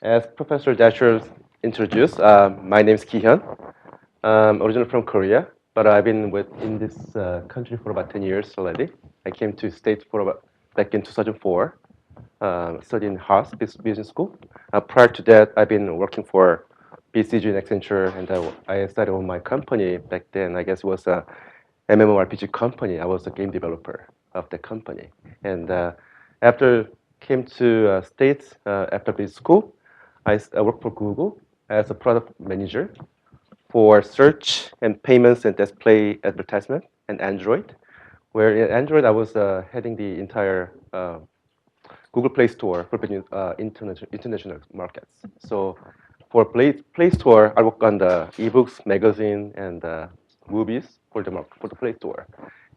As Professor Dasher introduced, my name is Hyun. I'm originally from Korea, but I've been in this country for about 10 years already. I came to States for about back in 2004, studying Haas Business School. Prior to that, I've been working for BCG and Accenture, and I started on my company back then. I guess it was a MMORPG company. I was a game developer of the company, and after came to States after business school, I worked for Google as a product manager for search and payments and display advertisement and Android. Where in Android, I was heading the entire Google Play Store for international markets. So for Play Store, I work on the ebooks, magazine, and movies for the Play Store.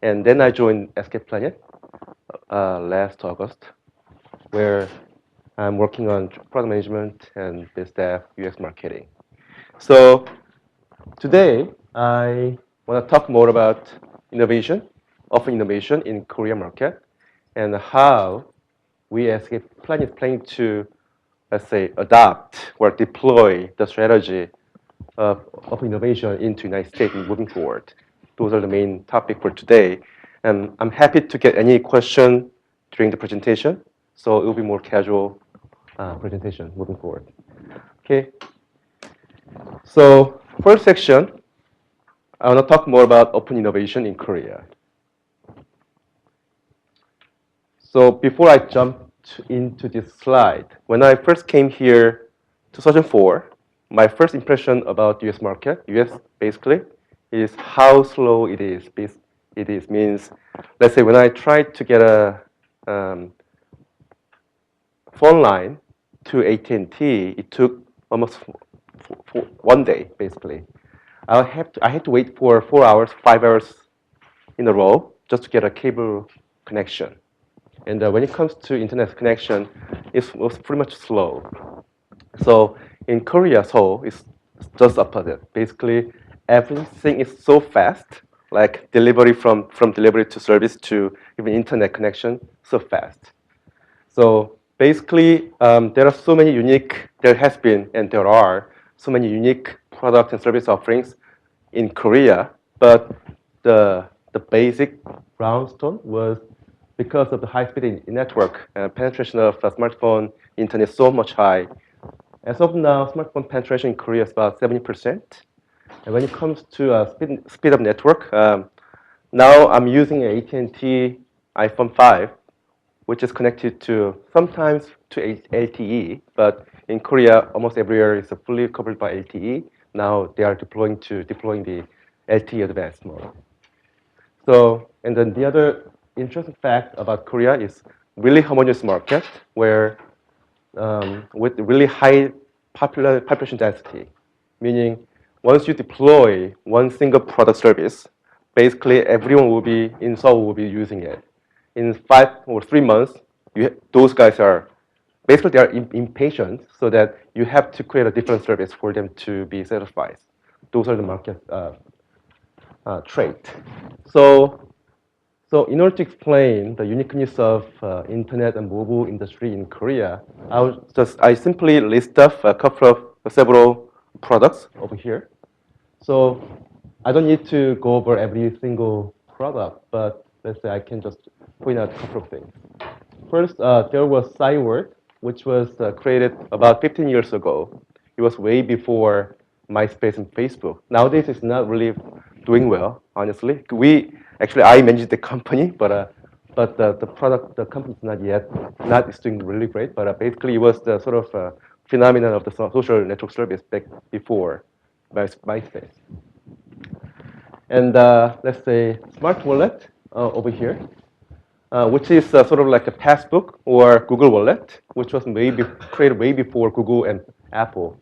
And then I joined Escape Planet last August, where I'm working on product management and biz dev, UX marketing. So today, I want to talk more about innovation, open innovation in Korea market, and how we as a plan is planning to, let's say, adopt or deploy the strategy of innovation into United States moving forward. Those are the main topic for today. And I'm happy to get any question during the presentation. So it will be more casual presentation moving forward. Okay. So first section, I want to talk more about open innovation in Korea. So before I jump into this slide, when I first came here 2004, my first impression about US market, US basically, is how slow it is. It is means, let's say when I tried to get a phone line to AT&T, it took almost one day, basically. I had to wait for 4 hours, 5 hours in a row just to get a cable connection. And when it comes to internet connection, it was pretty much slow. So in Korea, Seoul, it's just opposite. Basically, everything is so fast, like delivery from delivery to service to even internet connection, so fast. So basically, there has been and there are so many unique product and service offerings in Korea, but the basic brownstone was because of the high-speed network, penetration of smartphone internet is so much high. As of now, smartphone penetration in Korea is about 70%. And when it comes to speed of network, now I'm using an AT&T iPhone 5, which is connected to sometimes to LTE, but in Korea, almost everywhere is fully covered by LTE. Now they are deploying the LTE advanced mode. So, and then the other interesting fact about Korea is really homogeneous market where with really high population density, meaning once you deploy one single product service, basically everyone will be in Seoul will be using it. In 5 or 3 months, those guys are basically they are impatient, so that you have to create a different service for them to be satisfied. Those are the market trait. So in order to explain the uniqueness of internet and mobile industry in Korea, I simply list off a couple of several products over here. So I don't need to go over every single product, but let's say I can just point out a couple of things. First, there was SciWord, which was created about 15 years ago. It was way before MySpace and Facebook. Nowadays, it's not really doing well, honestly. I manage the company, but the company is not is doing really great. But basically, it was the sort of phenomenon of the social network service back before MySpace. And let's say Smart Wallet over here, which is sort of like a passbook or Google Wallet, which was created way before Google and Apple,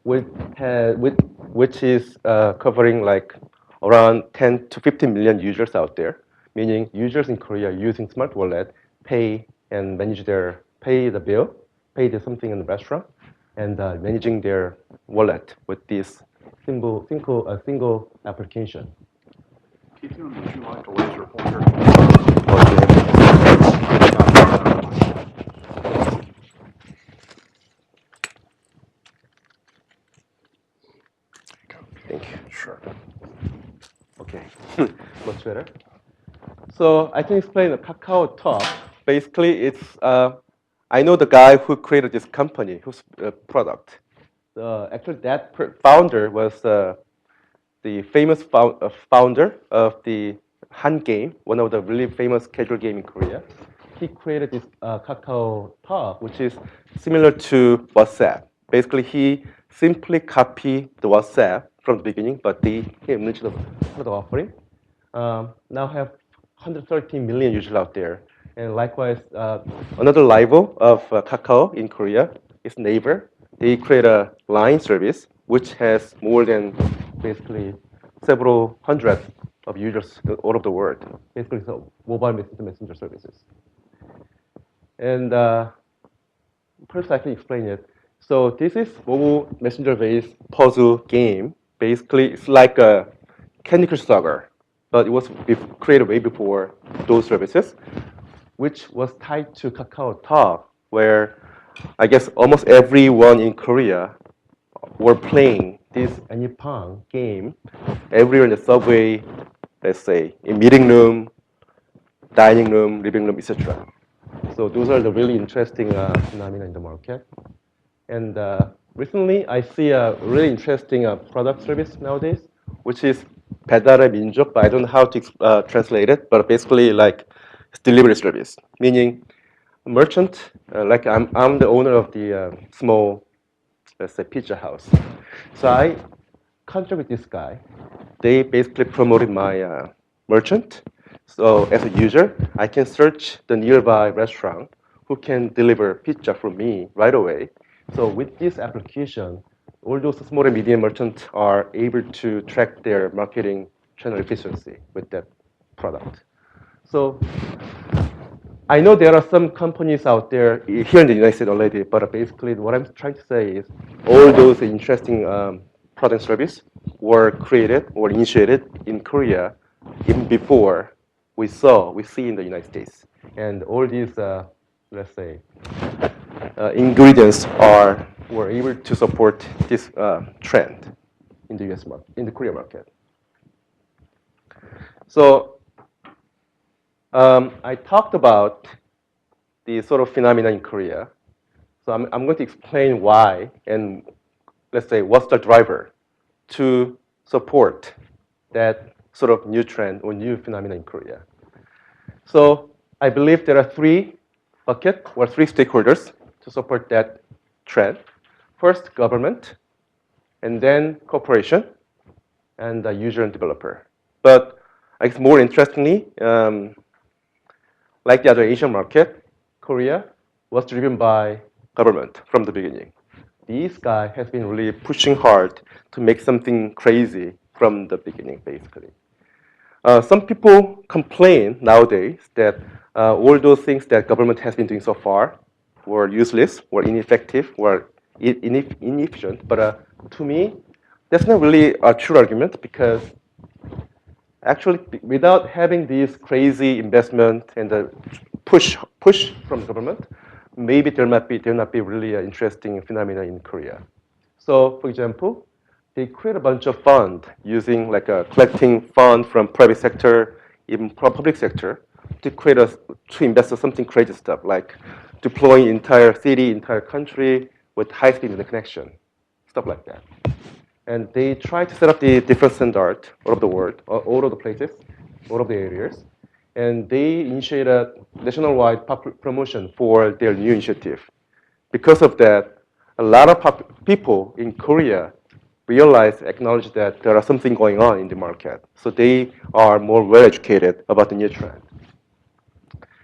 which is covering like around 10 to 15 million users out there, meaning users in Korea using Smart Wallet pay and pay the bill, pay something in the restaurant, and managing their wallet with this single application. Keaton, would you like to laser pointer? Sure. Okay, much better. So I can explain the Kakao Talk. Basically, it's I know the guy who created this company, whose product. Actually, that founder was the famous founder of the Han Game, one of the really famous casual game in Korea. He created this Kakao Talk, which is similar to WhatsApp. Basically, he simply copied the WhatsApp from the beginning, but he enriched the product offering. Now have 113 million users out there. And likewise, another rival of Kakao in Korea is Naver. They create a line service which has more than basically several hundred of users all over the world. Basically, so mobile messenger services. And first, I can explain it. So this is mobile messenger-based puzzle game. Basically, it's like a Candy Crush Saga, but it was created way before those services, which was tied to Kakao Talk, where I guess almost everyone in Korea were playing this Anypang game everywhere in the subway, let's say, in meeting room, dining room, living room, etc. So those are the really interesting phenomena in the market. And recently, I see a really interesting product service nowadays, which is 배달의 민족, but I don't know how to translate it, but basically like it's delivery service, meaning a merchant, like I'm the owner of the small, let's say, pizza house. So I contract with this guy. They basically promoted my merchant. So as a user, I can search the nearby restaurant who can deliver pizza for me right away. So with this application, all those small and medium merchants are able to track their marketing channel efficiency with that product. So I know there are some companies out there here in the United States already, but basically what I'm trying to say is all those interesting product service were created or initiated in Korea even before we see in the United States. And all these, let's say, ingredients were able to support this trend in the US market, in the Korea market. So I talked about the sort of phenomena in Korea. So I'm going to explain why and let's say what's the driver to support that sort of new trend or new phenomena in Korea. So I believe there are three buckets or three stakeholders to support that trend. First, government, and then corporation, and the user and developer. But I guess more interestingly, like the other Asian market, Korea was driven by government from the beginning. This guy has been really pushing hard to make something crazy from the beginning, basically. Some people complain nowadays that all those things that government has been doing so far were useless, were ineffective, were inefficient. But to me, that's not really a true argument because actually, without having this crazy investment and the push from the government, maybe there not be really an interesting phenomena in Korea. So, for example, they create a bunch of fund using like collecting fund from private sector, even from public sector, to invest in something crazy stuff like deploying entire city, entire country with high-speed internet connection, stuff like that. And they try to set up the different standard all over the world, all of the places, all of the areas. And they initiate a nationwide promotion for their new initiative. Because of that, a lot of people in Korea acknowledge that there is something going on in the market. So they are more well educated about the new trend.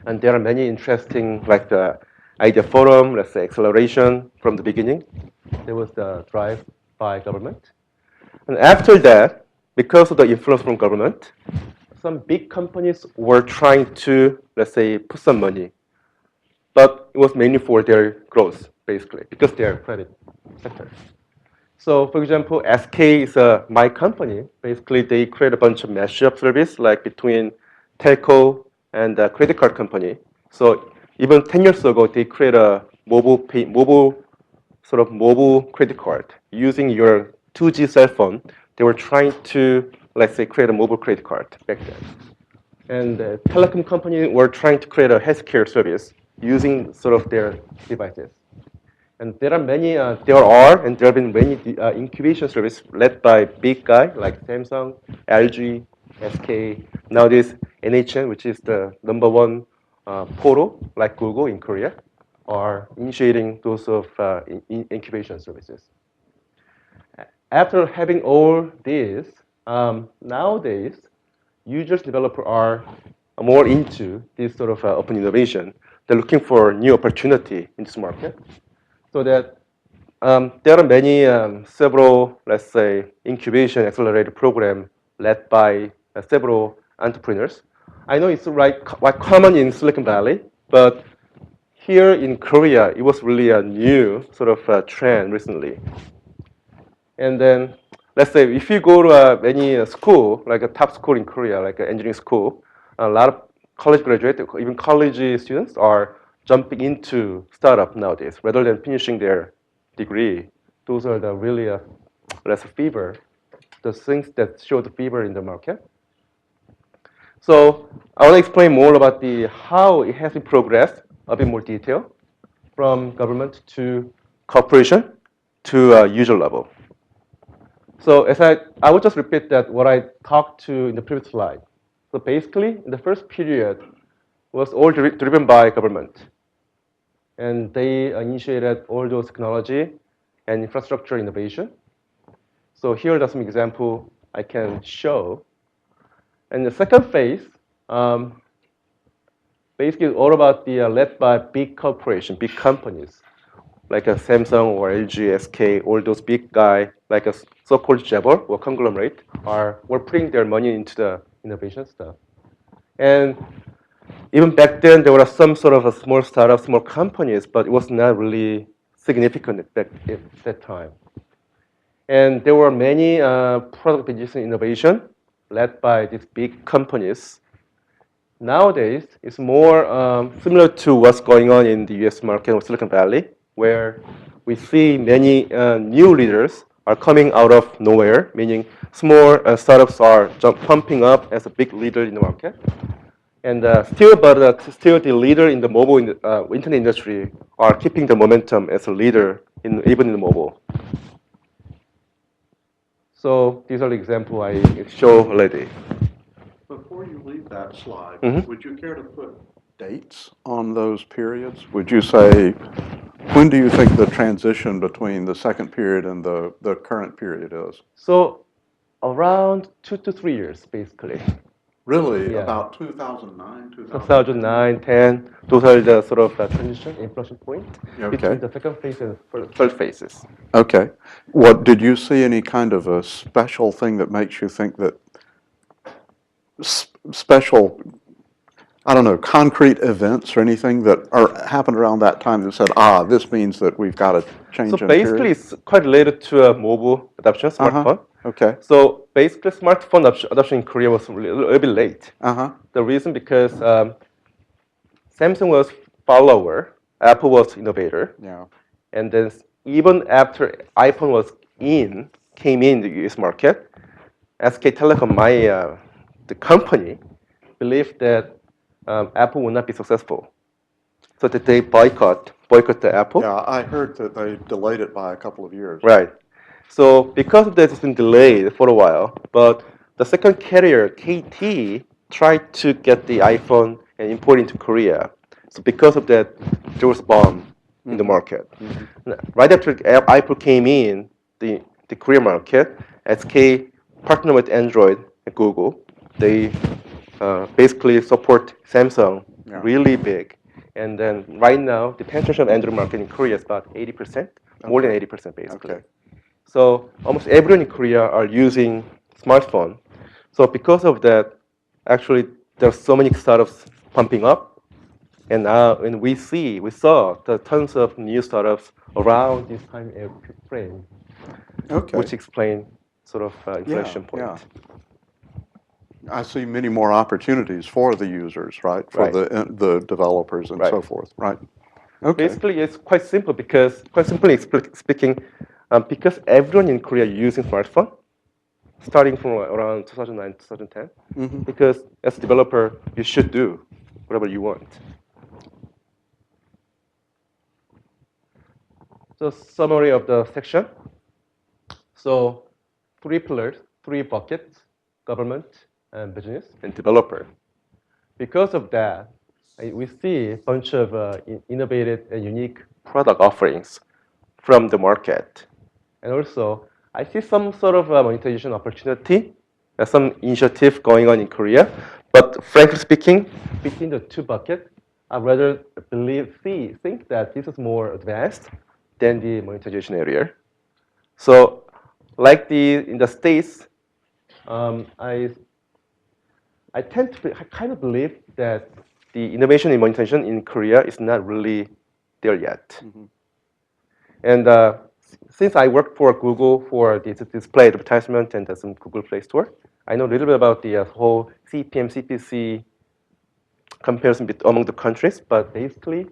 And there are many interesting, like the idea forum, let's say acceleration from the beginning. There was the drive by government. And after that, because of the influence from government, some big companies were trying to, let's say, put some money. But it was mainly for their growth, basically, because they are credit sector. So, for example, SK is my company. Basically, they create a bunch of mashup service, like between telco and the credit card company. So even 10 years ago, they create a mobile credit card using your 2G cell phone they were trying to, let's say, create a mobile credit card back then. And the telecom company were trying to create a healthcare service using sort of their devices. And there are many, there are, and there have been many incubation services led by big guys like Samsung, LG, SK. Nowadays, NHN, which is the #1 portal like Google in Korea, are initiating those of incubation services. After having all this, nowadays, users, developers are more into this sort of open innovation. They're looking for new opportunity in this market. So that there are many, several, let's say, incubation accelerator program led by several entrepreneurs. I know it's quite common in Silicon Valley, but here in Korea, it was really a new sort of trend recently. And then, let's say, if you go to any school, like a top school in Korea, like an engineering school, a lot of college graduates, even college students are jumping into startup nowadays rather than finishing their degree. Those are the really less fever, the things that show the fever in the market. So I want to explain more about the how it has been progressed a bit more detail from government to corporation to user level. So as I will just repeat that what I talked to in the previous slide. So basically, in the first period was all driven by government. And they initiated all those technology and infrastructure innovation. So here are some example I can show. And the second phase, basically all about the led by big corporation, big companies, like a Samsung or LG, SK, all those big guys, like a so-called Jabber or conglomerate, were putting their money into the innovation stuff. And even back then, there were some sort of a small startups, small companies, but it was not really significant at that time. And there were many product business innovation led by these big companies. Nowadays, it's more similar to what's going on in the US market or Silicon Valley, where we see many new leaders are coming out of nowhere, meaning small startups are pumping up as a big leader in the market. And still the leader in the mobile internet industry are keeping the momentum as a leader even in the mobile. So these are the examples I show already. Before you leave that slide, Mhm. would you care to put dates on those periods? Would you say, when do you think the transition between the second period and the current period is? So around 2 to 3 years, basically. Really, Yeah. about 2009, 2009, 10, those are the sort of transition, inflection point Okay. between the second phase and third phases. Okay. What, did you see any kind of a special thing that makes you think that special, I don't know, concrete events or anything that happened around that time that said, this means that we've got to change So in basically, period? it's quite related to mobile adoption, smartphone. Okay. So basically, smartphone adoption in Korea was really, a little bit late. The reason because Samsung was follower, Apple was innovator, Yeah. and then even after iPhone came in the US market, SK Telecom, the company, believed that Apple would not be successful, so that they boycott the Apple. Yeah, I heard that they delayed it by a couple of years. Right. So because of that, it's been delayed for a while. But the second carrier, KT, tried to get the iPhone and import it into Korea. So because of that, there was a bomb in the market. Right after Apple came in the Korea market, SK partnered with Android and Google. They basically support Samsung really big. And then right now, the penetration of Android market in Korea is about 80%, more than 80% basically. Okay. So almost everyone in Korea are using smartphone. So because of that, actually, there's so many startups pumping up. And now, and we saw the tons of new startups around this time frame, Okay. which explain sort of inflection point. Yeah. I see many more opportunities for the users, right? For Right. the developers and Right. so forth, right? Okay. Basically, it's quite simple because, quite simply speaking, because everyone in Korea is using smartphone, starting from around 2009, 2010. Because as a developer, you should do whatever you want. So summary of the section. So three pillars, three buckets: government and business and developer. Because of that, we see a bunch of innovative and unique product offerings from the market. And also, I see some sort of monetization opportunity, some initiative going on in Korea. But frankly speaking, between the two buckets, I rather think that this is more advanced than the monetization area. So, like in the States, I tend to I kind of believe that the innovation in monetization in Korea is not really there yet. And since I work for Google for the display advertisement and some Google Play Store, I know a little bit about the whole CPM, CPC comparison among the countries. But basically,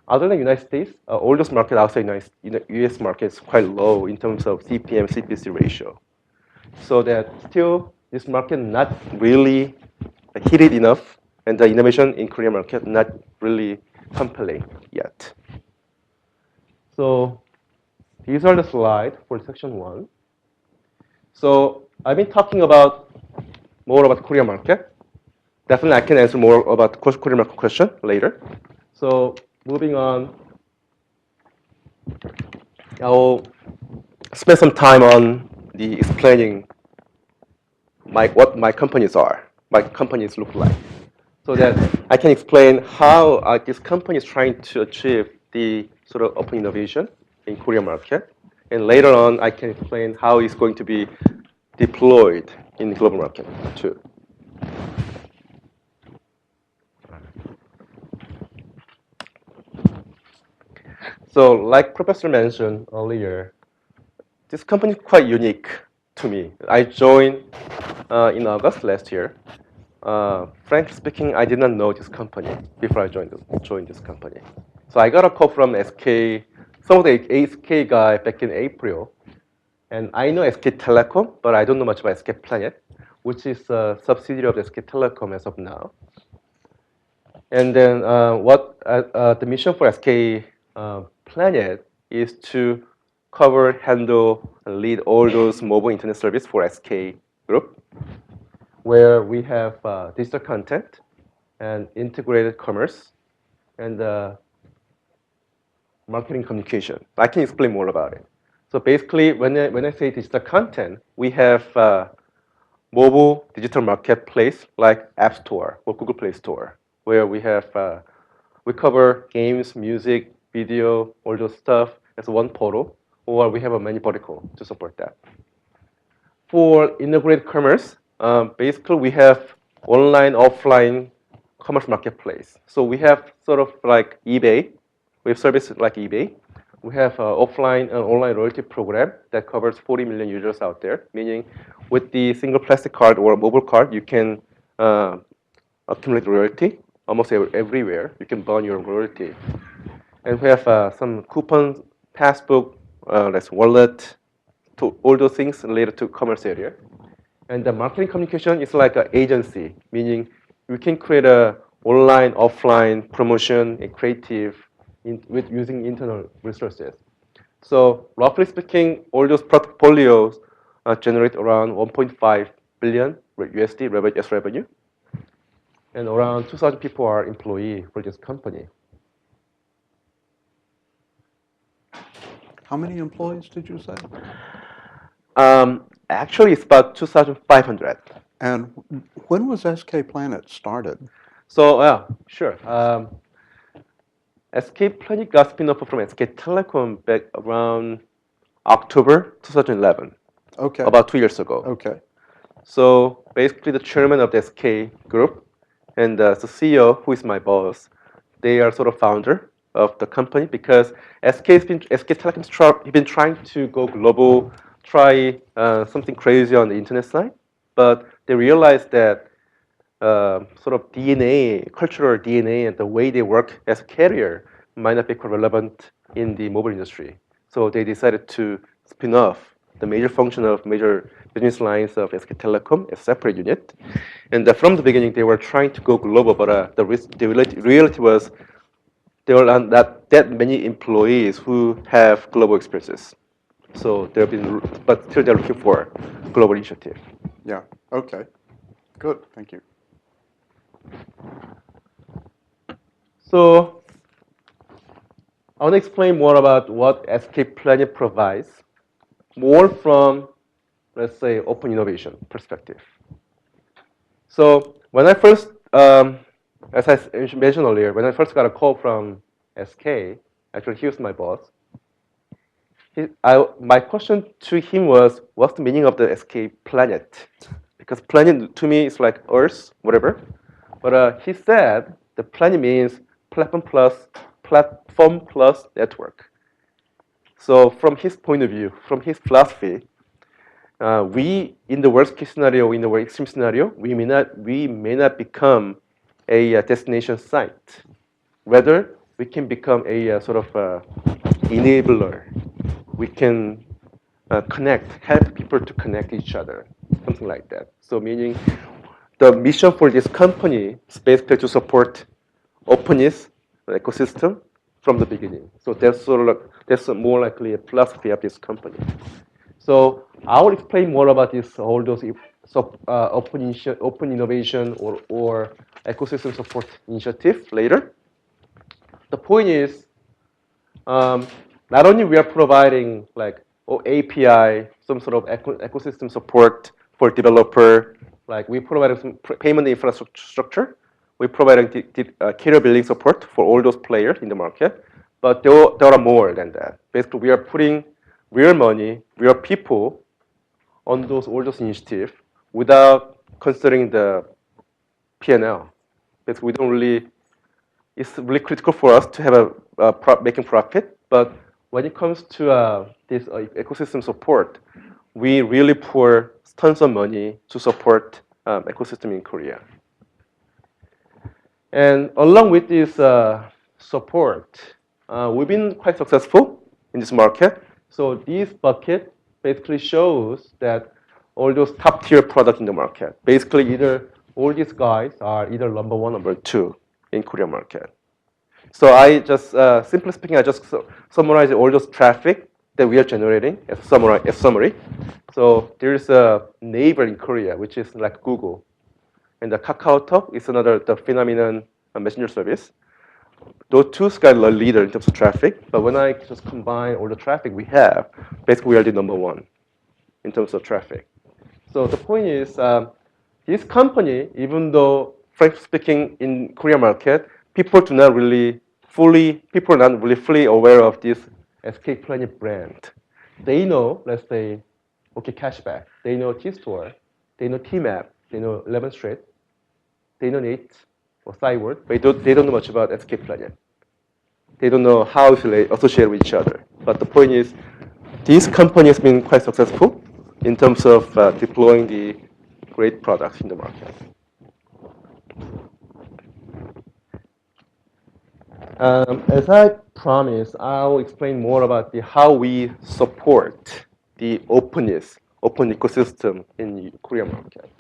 other than the United States, all those markets outside US market is quite low in terms of CPM, CPC ratio. So that still this market not really heated enough, and the innovation in Korean market not really compelling yet. So these are the slides for section 1. So I've been talking more about Korean market. Definitely I can answer more about Korean market question later. So moving on, I'll spend some time on the explaining what my companies look like, so that I can explain how this company is trying to achieve the sort of open innovation in Korean market. And later on, I can explain how it's going to be deployed in the global market too. So like Professor mentioned earlier, this company is quite unique to me. I joined in August last year. Frankly speaking, I did not know this company before I joined this company. So I got a call from SK, some of the SK guy back in April. And I know SK Telecom, but I don't know much about SK Planet, which is a subsidiary of SK Telecom as of now. And then the mission for SK Planet is to cover, handle, and lead all those mobile internet service for SK Group, where we have digital content and integrated commerce and marketing communication. I can explain more about it. So basically, when I say digital content, we have mobile digital marketplace like App Store or Google Play Store, where we cover games, music, video, all those stuff as one portal, or we have a many vertical to support that. For integrated commerce, basically we have online, offline commerce marketplace. So we have sort of like eBay. We have services like eBay. We have offline and online loyalty program that covers 40 million users out there, meaning with the single plastic card or mobile card, you can accumulate royalty almost everywhere. You can burn your royalty. And we have some coupons, passbook, that's wallet, to all those things related to commerce area. And the marketing communication is like an agency, meaning we can create a online, offline promotion and creative with using internal resources. So roughly speaking, all those portfolios generate around 1.5 billion USD revenue. And around 2,000 people are employee for this company. How many employees did you say? Actually, it's about 2,500. And when was SK Planet started? So, yeah, sure. SK Planet got spin-off from SK Telecom back around October 2011. Okay. About 2 years ago. Okay. So basically, the chairman of the SK group and the CEO, who is my boss, they are sort of founder of the company because SK Telecom's been trying to go global, try something crazy on the internet side, but they realized that sort of DNA, cultural DNA, and the way they work as a carrier might not be quite relevant in the mobile industry. So they decided to spin off the major function of major business lines of SK Telecom, a separate unit. And from the beginning, they were trying to go global, but the reality was there are not that many employees who have global experiences. So there have been, but still they're looking for global initiative. Yeah. Okay. Good. Thank you. So I want to explain more about what SK Planet provides, more from, let's say, open innovation perspective. So when I first, as I mentioned earlier, when I first got a call from SK, actually he was my boss. My question to him was, what's the meaning of the SK Planet? Because planet to me is like Earth, whatever. But he said the planet means platform plus network. So from his point of view, from his philosophy, we in the worst case scenario, in the worst extreme scenario, we may not become a destination site. Rather, we can become a sort of enabler. We can help people to connect each other, something like that. So meaning the mission for this company is basically to support openness ecosystem from the beginning. So that's sort of that's more likely a philosophy of this company. So I will explain more about this, all those open innovation or ecosystem support initiative later. The point is, not only we are providing like API, some sort of ecosystem support for developer, like we provided some payment infrastructure, we providing carrier billing support for all those players in the market, but there are more than that. Basically, we are putting real money, real people on all those initiatives without considering the P&L. Basically, we don't really. It's really critical for us to have making profit, but when it comes to this ecosystem support, we really pour tons of money to support ecosystem in Korea. And along with this support, we've been quite successful in this market. So this bucket basically shows that all those top tier products in the market, basically either all these guys are either number one, number two in Korean market. So I just, simply speaking, I just summarize all those traffic that we are generating as summary. So there's a neighbor in Korea, which is like Google. And the KakaoTalk is the phenomenon messenger service. Those two guys are leader in terms of traffic. But when I just combine all the traffic we have, basically we are the number one in terms of traffic. So the point is, this company, even though, frankly speaking, in Korean market, people are not really fully aware of this SK Planet brand. They know, let's say, OK Cashback. They know T-Store. They know T-Map. They know 11th Street. They know Nate or Cyword, but they don't know much about SK Planet. They don't know how to associate with each other. But the point is, this company has been quite successful in terms of deploying the great products in the market. As I promised, I'll explain more about how we support the open ecosystem in the Korean market.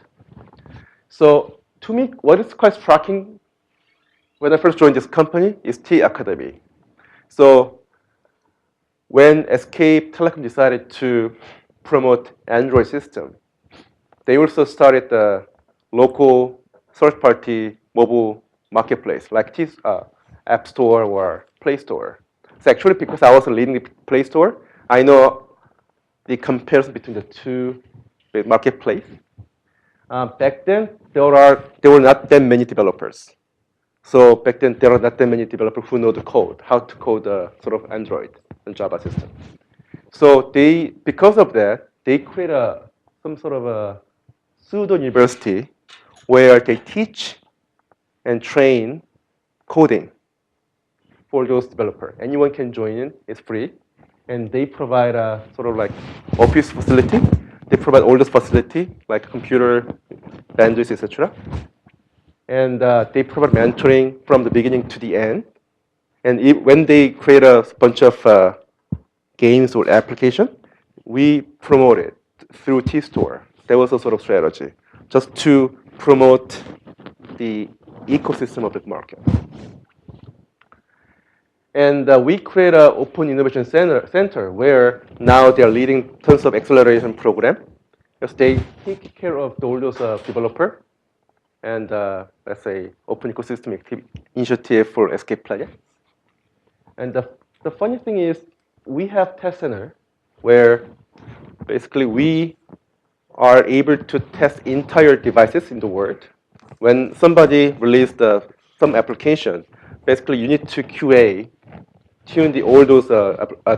So to me, what is quite striking when I first joined this company is T Academy. So when SK Telecom decided to promote Android system, they also started the local third-party mobile marketplace like App Store or Play Store. So actually, because I was leading the Play Store, I know the comparison between the two marketplace. Back then, there were not that many developers. So back then, there are not that many developers who know the code, how to code sort of Android and Java system. So because of that, they create some sort of a pseudo university where they teach and train coding for those developers. Anyone can join in, it's free. And they provide a sort of like office facility. They provide all those facility, like computer, bandwidth, etc. And they provide mentoring from the beginning to the end. And when they create a bunch of games or application, we promote it through T-Store. That was a sort of strategy, just to promote the ecosystem of the market. And we create an open innovation center where now they are leading tons of acceleration program. Because they take care of all those developer and let's say open ecosystem initiative for escape projects. And the funny thing is we have test center where basically we are able to test entire devices in the world. When somebody released some application, basically you need to QA, tune all those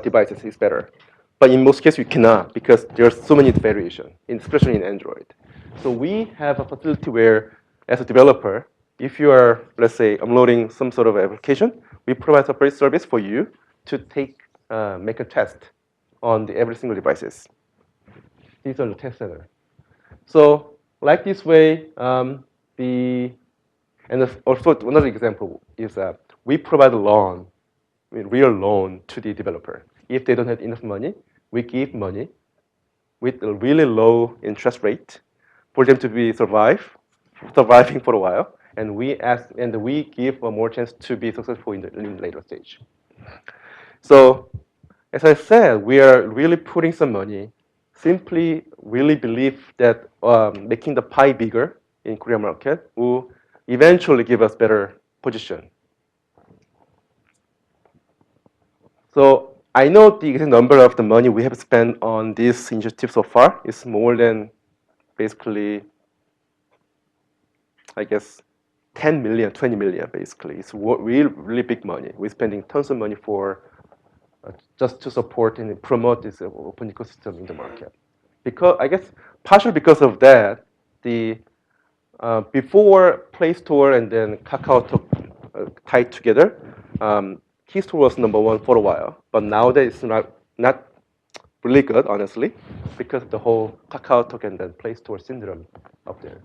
devices is better. But in most cases, you cannot because there's so many variation, especially in Android. So we have a facility where, as a developer, if you are, let's say, uploading some sort of application, we provide separate service for you to make a test on every single devices. These are the test center. So like this way, and also another example is we provide a loan, real loan to the developer. If they don't have enough money, we give money with a really low interest rate for them to be surviving for a while, and we give more chance to be successful in the later stage. So, as I said, we are really putting some money. Simply, really believe that making the pie bigger in Korean market will eventually give us better position. So I know the exact number of the money we have spent on this initiative so far is more than basically, I guess, 10 million, 20 million, basically. It's really big money. We're spending tons of money for just to support and promote this open ecosystem in the market. Because I guess partially because of that, the before Play Store and then KakaoTalk tied together, Keystore was #1 for a while, but nowadays it's not really good, honestly, because of the whole KakaoTalk and then Play Store syndrome up there.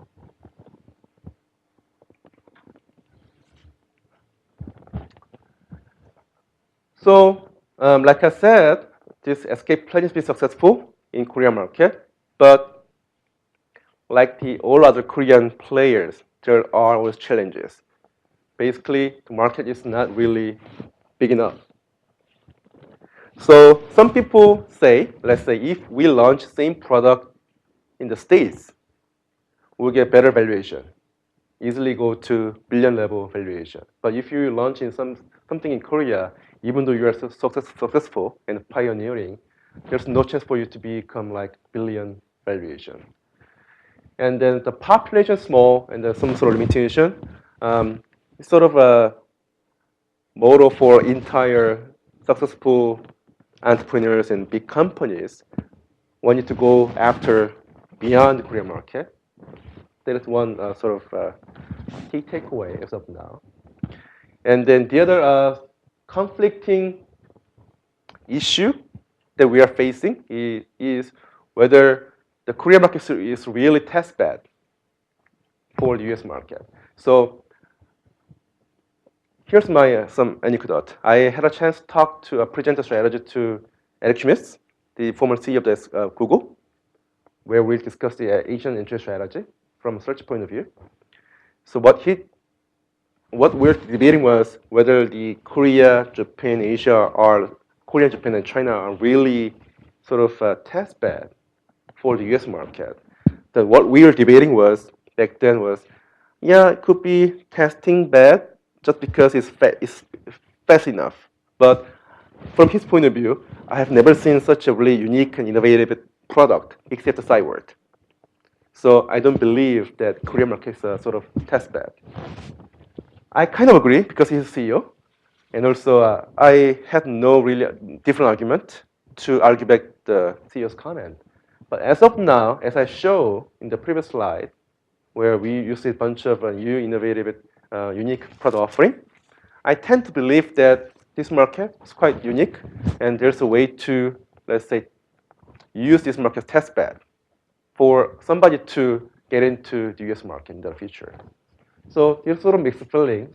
So, like I said, this escape plan has been successful in Korean market, but like all other Korean players, there are always challenges. Basically, the market is not really big enough. So some people say, let's say, if we launch same product in the States, we'll get better valuation, easily go to billion level valuation. But if you launch in something in Korea, even though you are successful and pioneering, there's no chance for you to become like billion valuation. And then the population is small and there's some sort of limitation. It's sort of a model for entire successful entrepreneurs and big companies wanting to go after beyond the Korean market. That is one sort of key takeaway as of now. And then the other conflicting issue that we are facing is whether the Korean market is really test bed for the US market. So here's my some anecdote. I had a chance to talk to present a strategy to Eric Schmitz, the former CEO of Google, where we discussed the Asian entry strategy from a search point of view. So what we're debating was whether the Korea, Japan, Asia, or Korea, Japan, and China are really sort of a test bed for the US market. That what we were debating was back then was, yeah, it could be testing bed just because it's fast enough. But from his point of view, I have never seen such a really unique and innovative product except the Cyword. So I don't believe that Korean market is a sort of test bed. I kind of agree because he's a CEO. And also, I had no really different argument to argue back the CEO's comment. But as of now, as I show in the previous slide, where we use a bunch of new innovative, unique product offering, I tend to believe that this market is quite unique, and there's a way to, let's say, use this market test bed for somebody to get into the US market in the future. So there's sort of mixed feelings.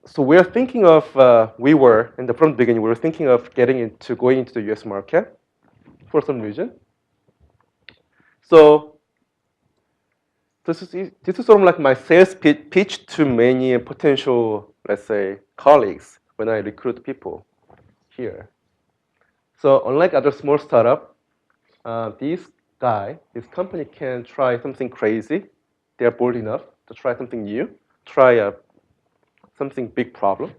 So we're thinking of, we were, in the from the beginning, we were thinking of going into the US market for some reason. So this is sort of like my sales pitch to many potential, let's say, colleagues when I recruit people here. So unlike other small startup, this company can try something crazy. They're bold enough to try something new, try something big problem.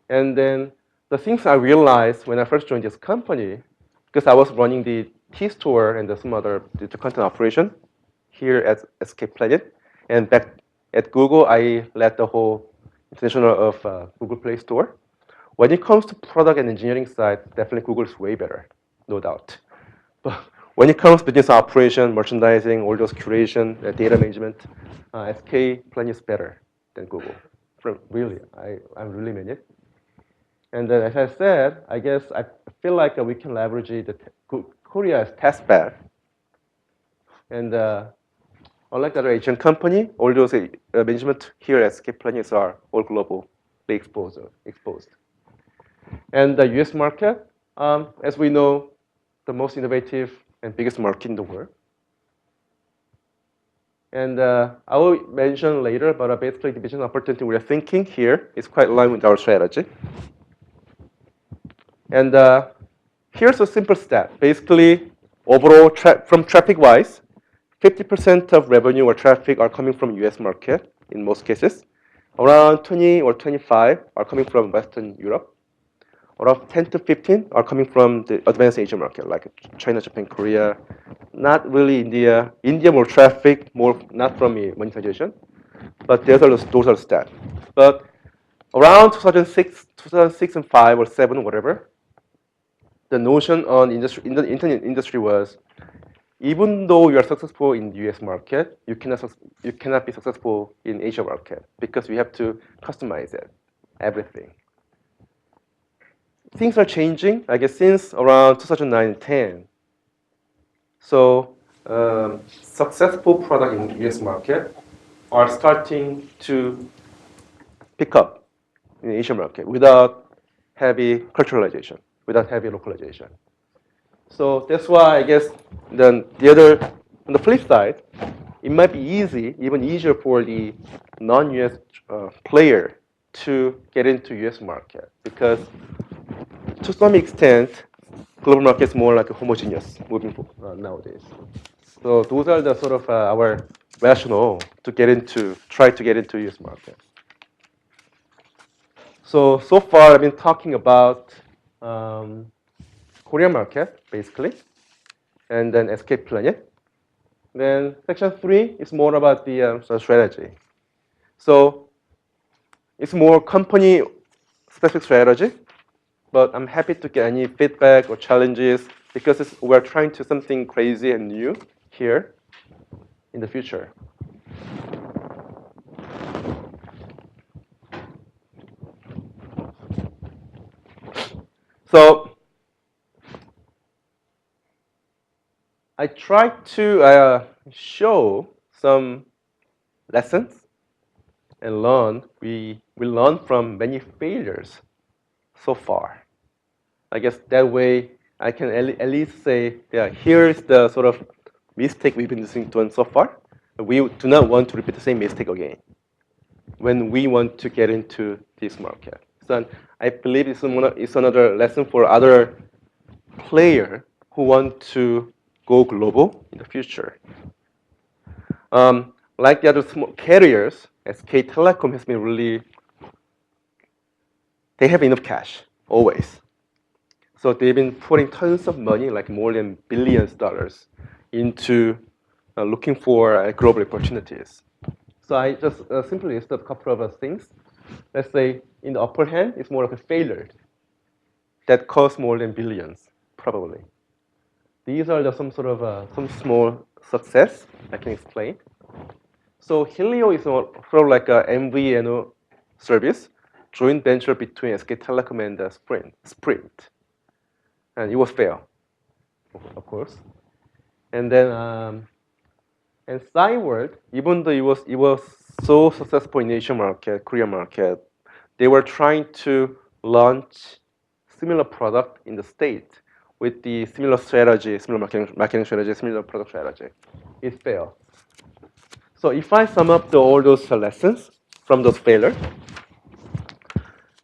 And then the things I realized when I first joined this company, because I was running the T store and some other digital content operation here at Escape Planet, and back at Google, I led the whole international of Google Play Store. When it comes to product and engineering side, definitely Google is way better, no doubt. But when it comes to business operation, merchandising, all those curation, data management, SK Planet is better than Google. Really, I really mean it. And then, as I said, I guess I feel like we can leverage Korea as test bed. And unlike the other Asian company, all those management here at SK Planets are all globally exposed. And the US market, as we know, the most innovative and biggest market in the world. And I will mention later, but basically the business opportunity we're thinking here is quite aligned with our strategy. And here's a simple stat. Basically, overall, from traffic-wise, 50% of revenue or traffic are coming from US market in most cases. Around 20 or 25 are coming from Western Europe. Around 10 to 15 are coming from the advanced Asia market, like China, Japan, Korea. Not really India. India more traffic, more not from monetization. But those are the stats. But around 2006 and 5 or 7, whatever, the notion on in the internet industry was, even though you are successful in the US market, you cannot be successful in Asia market because we have to customize it, everything. Things are changing, I guess, since around 2009 and 10. So successful product in the US market are starting to pick up in the Asian market without heavy culturalization, without heavy localization. So that's why I guess then on the flip side, it might be even easier for the non-US player to get into US market because to some extent, global market is more like a homogeneous moving forward nowadays. So those are the sort of our rationale to try to get into US market. So far I've been talking about Korean market basically, and then Escape Planet. Then section 3 is more about the strategy. So it's more company specific strategy, but I'm happy to get any feedback or challenges because we're trying to something crazy and new here in the future. So I tried to show some lessons and we learned from many failures so far. I guess that way I can at least say, yeah, here's the sort of mistake we've been doing so far. We do not want to repeat the same mistake again when we want to get into this market. So I believe it's another lesson for other players who want to go global in the future. Like the other small carriers, SK Telecom has been really, they have enough cash, always. So they've been putting tons of money, like more than billions of dollars, into looking for global opportunities. So I just simply listed a couple of things. Let's say in the upper hand, it's more of a failure that costs more than billions, probably. These are some sort of some small success I can explain. So Helio is sort of like a MVNO service, joint venture between SK Telecom and Sprint. And it was fair, of course. And then and Cyworld, even though it was so successful in Asian market, Korean market, they were trying to launch similar product in the state with the similar strategy, similar marketing strategy, similar product strategy. It failed. So if I sum up all those lessons from those failures,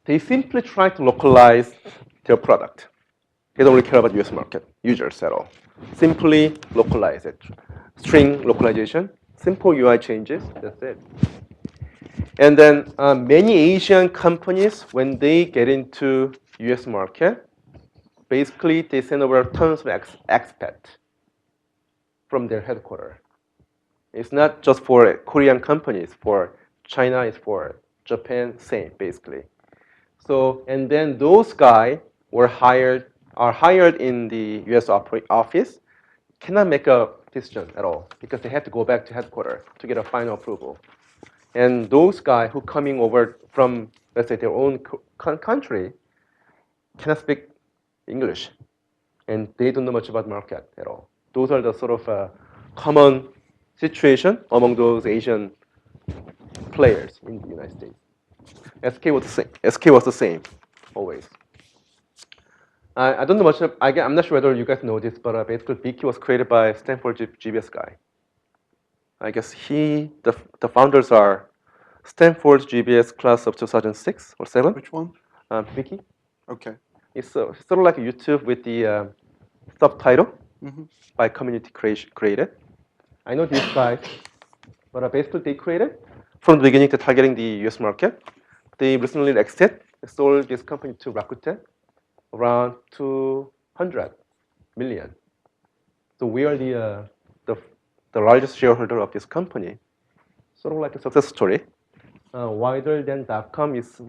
they simply try to localize their product. They don't really care about US market users at all. Simply localize it. String localization, simple UI changes, that's it. And then many Asian companies, when they get into US market, basically they send over tons of expat from their headquarters. It's not just for Korean companies, for China, it's for Japan, same basically. So, and then those guys are hired in the US office, cannot make a decision at all because they have to go back to headquarters to get a final approval. And those guys who coming over from, let's say, their own country cannot speak English, and they don't know much about market at all. Those are the sort of common situation among those Asian players in the United States. SK was the same. SK was the same, always. I don't know much. I'm not sure whether you guys know this, but basically, BK was created by Stanford GBS guy. I guess the founders are Stanford GBS class of 2006 or 7. Which one? Wiki. Okay. It's sort of like YouTube with the subtitle by community created. I know these guys, but basically they created from the beginning to targeting the US market. They recently sold this company to Rakuten around 200 million. So we are the largest shareholder of this company. Sort of like a success story. Wider than .com is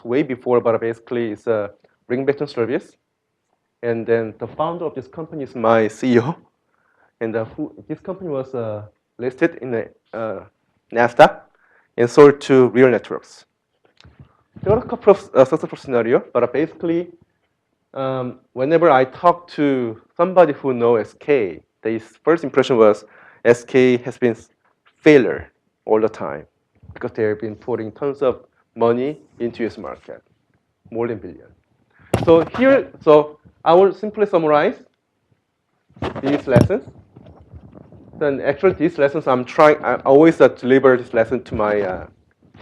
way before, but basically it's a ring-based service. And then the founder of this company is my CEO. And this company was listed in the NASDAQ and sold to Real Networks. There were a couple of successful scenarios, but basically, whenever I talk to somebody who knows SK, the first impression was SK has been failure all the time because they've been putting tons of money into US market, more than billion. So I will simply summarize these lessons. Then actually these lessons I always deliver this lesson to my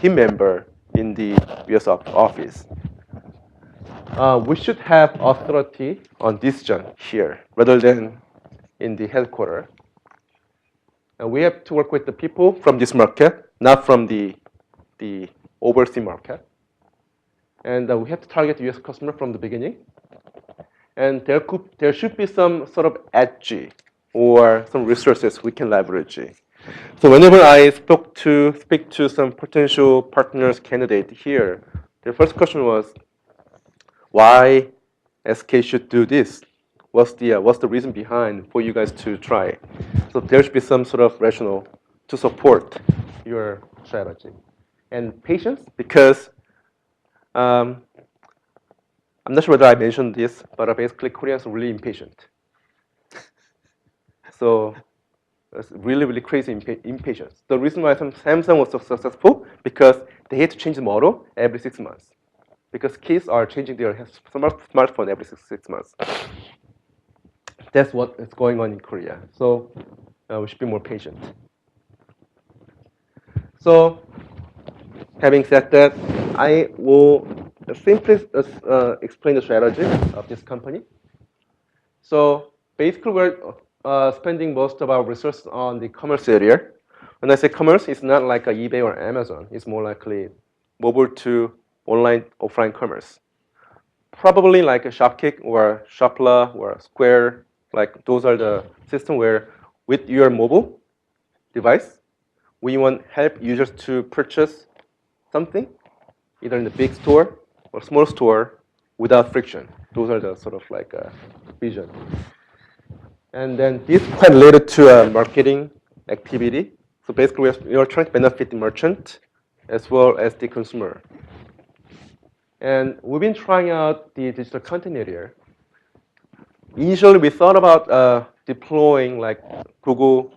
team member in the US office. We should have authority on decision here rather than in the headquarters. And we have to work with the people from this market, not from the overseas market. And we have to target US customer from the beginning. And there should be some sort of edge or some resources we can leverage. So whenever I speak to some potential partners candidate here, their first question was, why SK should do this? What's the reason behind for you guys to try? So there should be some sort of rationale to support your strategy. And patience, because I'm not sure whether I mentioned this, but basically Koreans are really impatient. So it's really, really crazy impatience. The reason why Samsung was so successful, because they had to change the model every 6 months. Because kids are changing their smartphone every six months. That's what is going on in Korea. So we should be more patient. So having said that, I will simply explain the strategy of this company. So basically, we're spending most of our resources on the commerce area. When I say commerce, it's not like a eBay or Amazon. It's more likely mobile to online, offline commerce. Probably like a Shopkick or Shopla or Square. Like those are the system where with your mobile device, we want help users to purchase something, either in the big store or small store, without friction. Those are the sort of like vision. And then this quite related to a marketing activity. So basically, we are trying to benefit the merchant as well as the consumer. And we've been trying out the digital content area. Initially, we thought about deploying like Google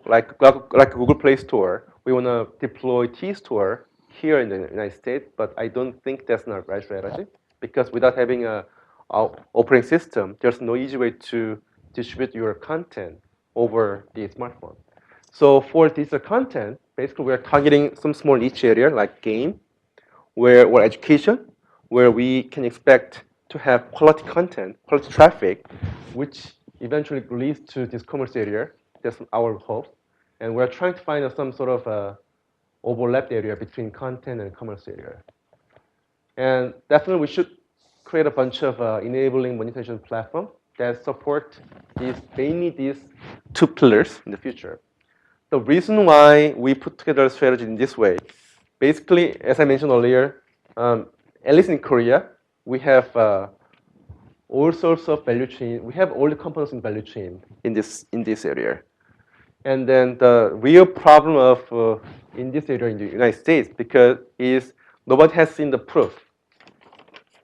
Play Store. We want to deploy T-Store here in the United States, but I don't think that's not right strategy because without having a operating system, there's no easy way to distribute your content over the smartphone. So for digital content, basically we're targeting some small niche area like game, or education, where we can expect to have quality content, quality traffic, which eventually leads to this commerce area. That's our hope. And we're trying to find some sort of overlapped area between content and commerce area. And definitely we should create a bunch of enabling monetization platform that support mainly these two pillars in the future. The reason why we put together a strategy in this way, basically, as I mentioned earlier, at least in Korea, we have all sorts of value chain. We have all the components in value chain in this area. And then the real problem of in this area in the United States because is nobody has seen the proof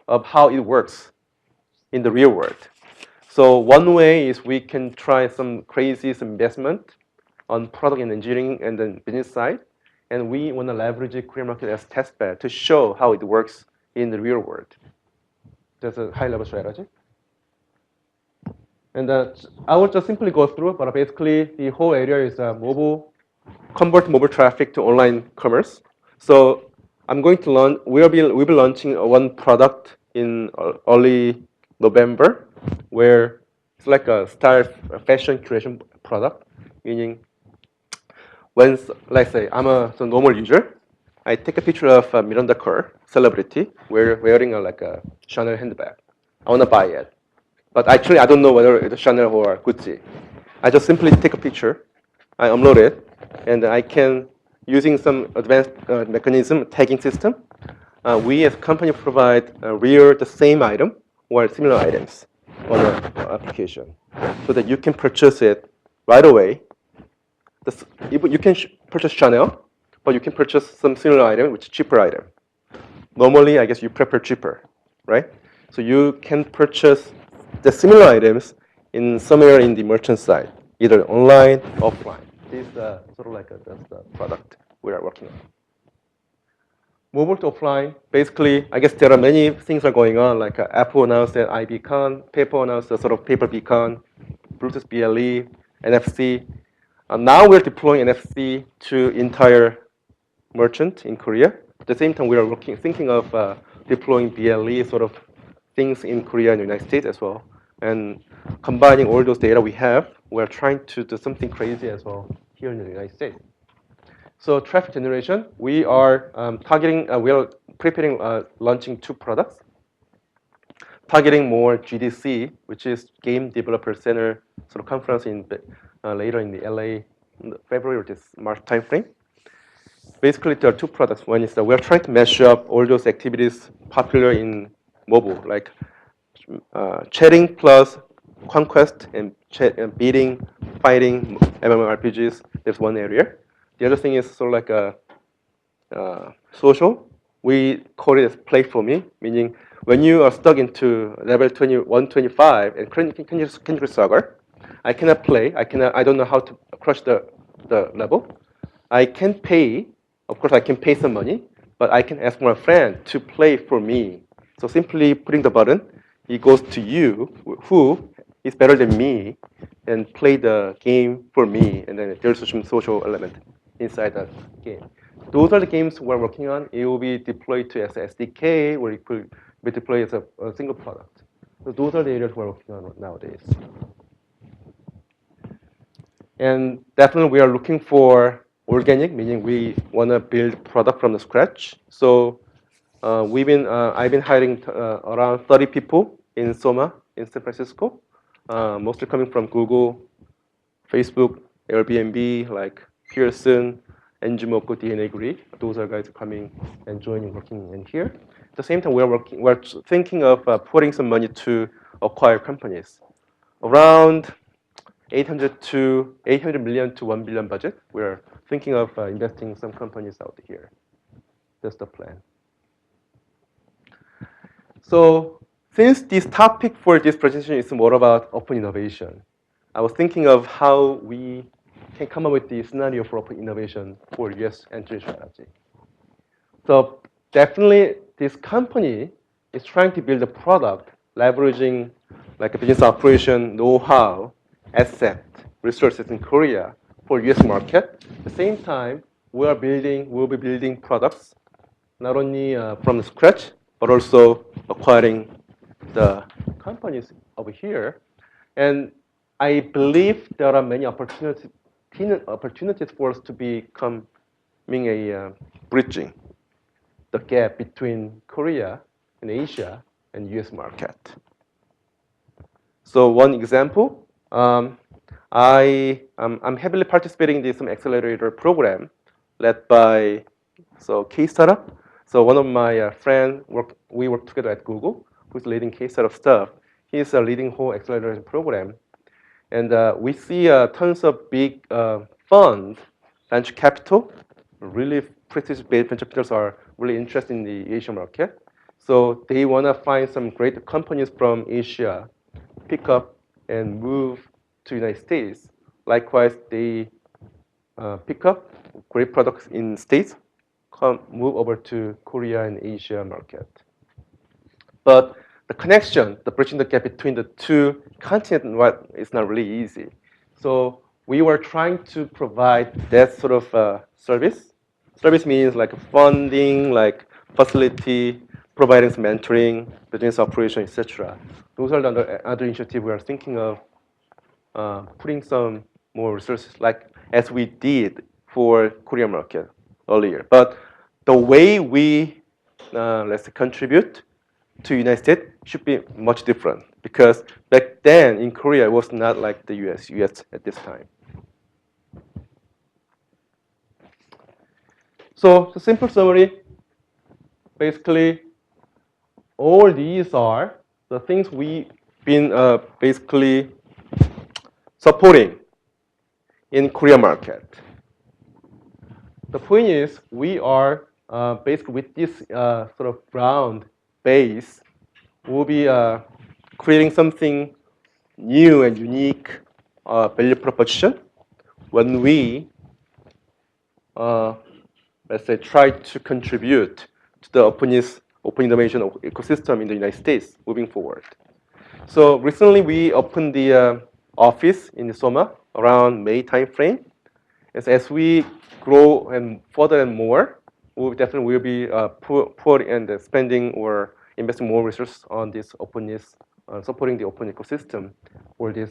of how it works in the real world. So one way is we can try some crazy investment on product and engineering and then business side. And we want to leverage the Korean market as test bed to show how it works in the real world. That's a high-level strategy. And I will just simply go through, but basically the whole area is convert mobile traffic to online commerce. So I'm going to launch, we'll be launching one product in early November, where it's like a style fashion curation product, meaning when, let's say, I'm a normal user, I take a picture of Miranda Kerr, celebrity, wearing like a Chanel handbag. I want to buy it. But actually, I don't know whether it's Chanel or Gucci. I just simply take a picture, I upload it, and I can, using some advanced mechanism, tagging system, we as a company provide the same item or similar items on the application so that you can purchase it right away. You can purchase Chanel, but you can purchase some similar item, which is cheaper item. Normally, I guess you prefer cheaper, right? So you can purchase the similar items in somewhere in the merchant side, either online, offline. This is sort of like that's the product we are working on. Mobile to offline, basically, I guess there are many things are going on, like Apple announced that iBeacon, PayPal announced a sort of paper beacon, Bluetooth BLE, NFC. Now we're deploying NFC to entire merchant in Korea. At the same time, we are thinking of deploying BLE sort of things in Korea and the United States as well. And combining all those data we have, we're trying to do something crazy as well here in the United States. So traffic generation, we are we are preparing, launching two products, targeting more GDC, which is Game Developer Center sort of conference in later in the LA, in February or this March timeframe. Basically, there are two products. One is that we're trying to mesh up all those activities popular in mobile, like chatting plus conquest and beating, fighting, MMORPGs. There's one area. The other thing is sort of like a social. We call it as play for me, meaning when you are stuck into level 125 and Candy Crush Saga, I cannot play. I don't know how to crush the level. I can pay. Of course, I can pay some money, but I can ask my friend to play for me. So simply putting the button, it goes to you, who is better than me, and play the game for me. And then there's some social element inside that game. Those are the games we're working on. It will be deployed to as SDK, or it could be deployed as a single product. So those are the areas we're working on nowadays. And definitely we are looking for organic, meaning we want to build product from the scratch. So I've been hiring around 30 people in Soma in San Francisco, mostly coming from Google, Facebook, Airbnb, like Pearson, Engimoku, DNA Grid. Those are guys coming and joining, working in here. At the same time, we're thinking of putting some money to acquire companies. Around 800 million to 1 billion budget. We're thinking of investing some companies out here. That's the plan. So since this topic for this presentation is more about open innovation, I was thinking of how we can come up with the scenario for open innovation for US entry strategy. So definitely this company is trying to build a product leveraging like a business operation know-how, asset, resources in Korea for US market. At the same time, we'll be building products not only from scratch, but also acquiring the companies over here. And I believe there are many opportunities for us to becoming a bridging the gap between Korea and Asia and US market. So one example, I'm heavily participating in this accelerator program led by K startup. So one of my friends we work together at Google, who's leading K startup stuff. He's leading whole accelerator program, and we see tons of big funds, venture capital, really prestigious venture capitals are really interested in the Asian market. So they want to find some great companies from Asia, pick up and move to United States. Likewise, they pick up great products in States, move over to Korea and Asia market. But the connection, the bridging the gap between the two continents is not really easy. So we were trying to provide that sort of service. Service means like funding, like facility, providing some mentoring, business operation, etc. Those are the other initiatives we are thinking of putting some more resources, like as we did for Korean market earlier. But the way we let's say contribute to United States should be much different because back then in Korea it was not like the US at this time. So the simple summary, basically all these are the things we've been basically supporting in Korea market. The point is we are basically with this sort of ground base, we'll be creating something new and unique value proposition when we, let's say, try to contribute to the open innovation ecosystem in the United States moving forward. So recently we opened the office in Soma around May timeframe. As we grow and further and more, we definitely will be putting and spending or investing more resources on this openness, supporting the open ecosystem for this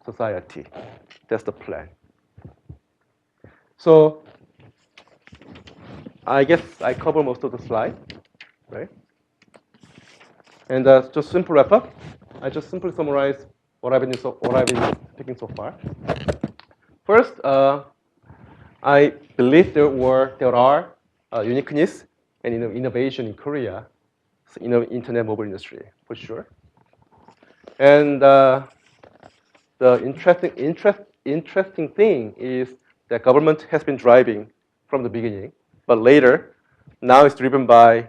society. That's the plan. So I guess I cover most of the slide, right? And just simple wrap up. I just simply summarize what I've been speaking so far. First, I believe there are uniqueness and innovation in Korea, in the internet mobile industry for sure. And the interesting thing is that government has been driving from the beginning, but later, now it's driven by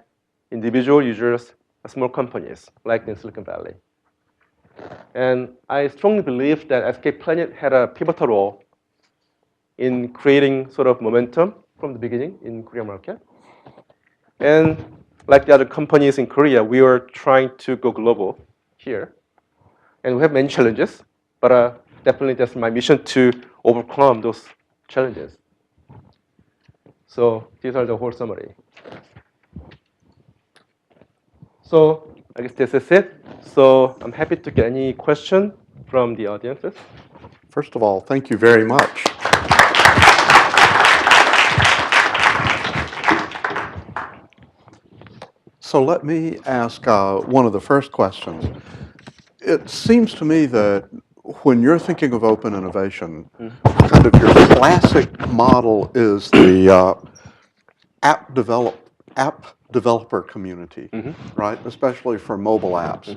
individual users, small companies like in Silicon Valley. And I strongly believe that SK Planet had a pivotal role in creating sort of momentum from the beginning in Korean market. And like the other companies in Korea, we are trying to go global here. And we have many challenges, but definitely that's my mission to overcome those challenges. So these are the whole summary. So I guess this is it. So I'm happy to get any question from the audiences. First of all, thank you very much. So let me ask one of the first questions. It seems to me that when you're thinking of open innovation, kind of your classic model is the app developer community, right? Especially for mobile apps.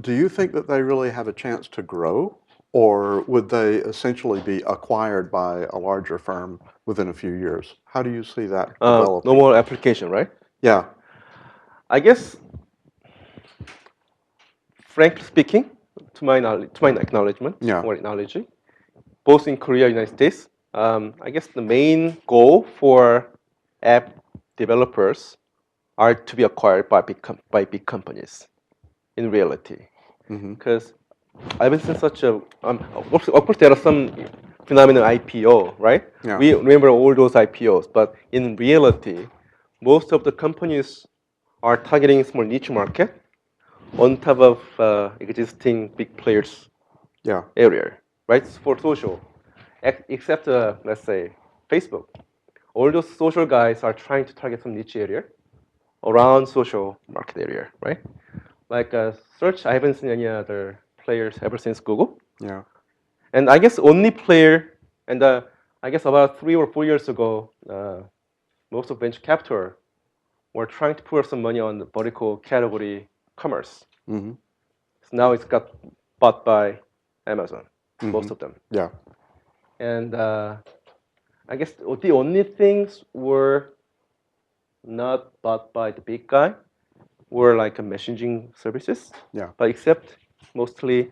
Do you think that they really have a chance to grow, or would they essentially be acquired by a larger firm within a few years? How do you see that developing? No more application, right? Yeah. I guess, frankly speaking, to my acknowledgement or knowledge, both in Korea and United States, I guess the main goal for app developers are to be acquired by big companies in reality. Because I've been seeing such a of course there are some phenomenal IPO, right? Yeah. We remember all those IPOs, but in reality, most of the companies are targeting small niche market on top of existing big players Yeah. area, right? For social, except let's say Facebook. All those social guys are trying to target some niche area around social market area, right? Like search, I haven't seen any other players ever since Google. Yeah. And I guess only player, and I guess about 3 or 4 years ago, most of venture capital were trying to pour some money on the vertical category commerce. Mm-hmm. So now it's got bought by Amazon, most of them. Yeah. And I guess the only things were not bought by the big guy were like messaging services. Yeah. But except mostly,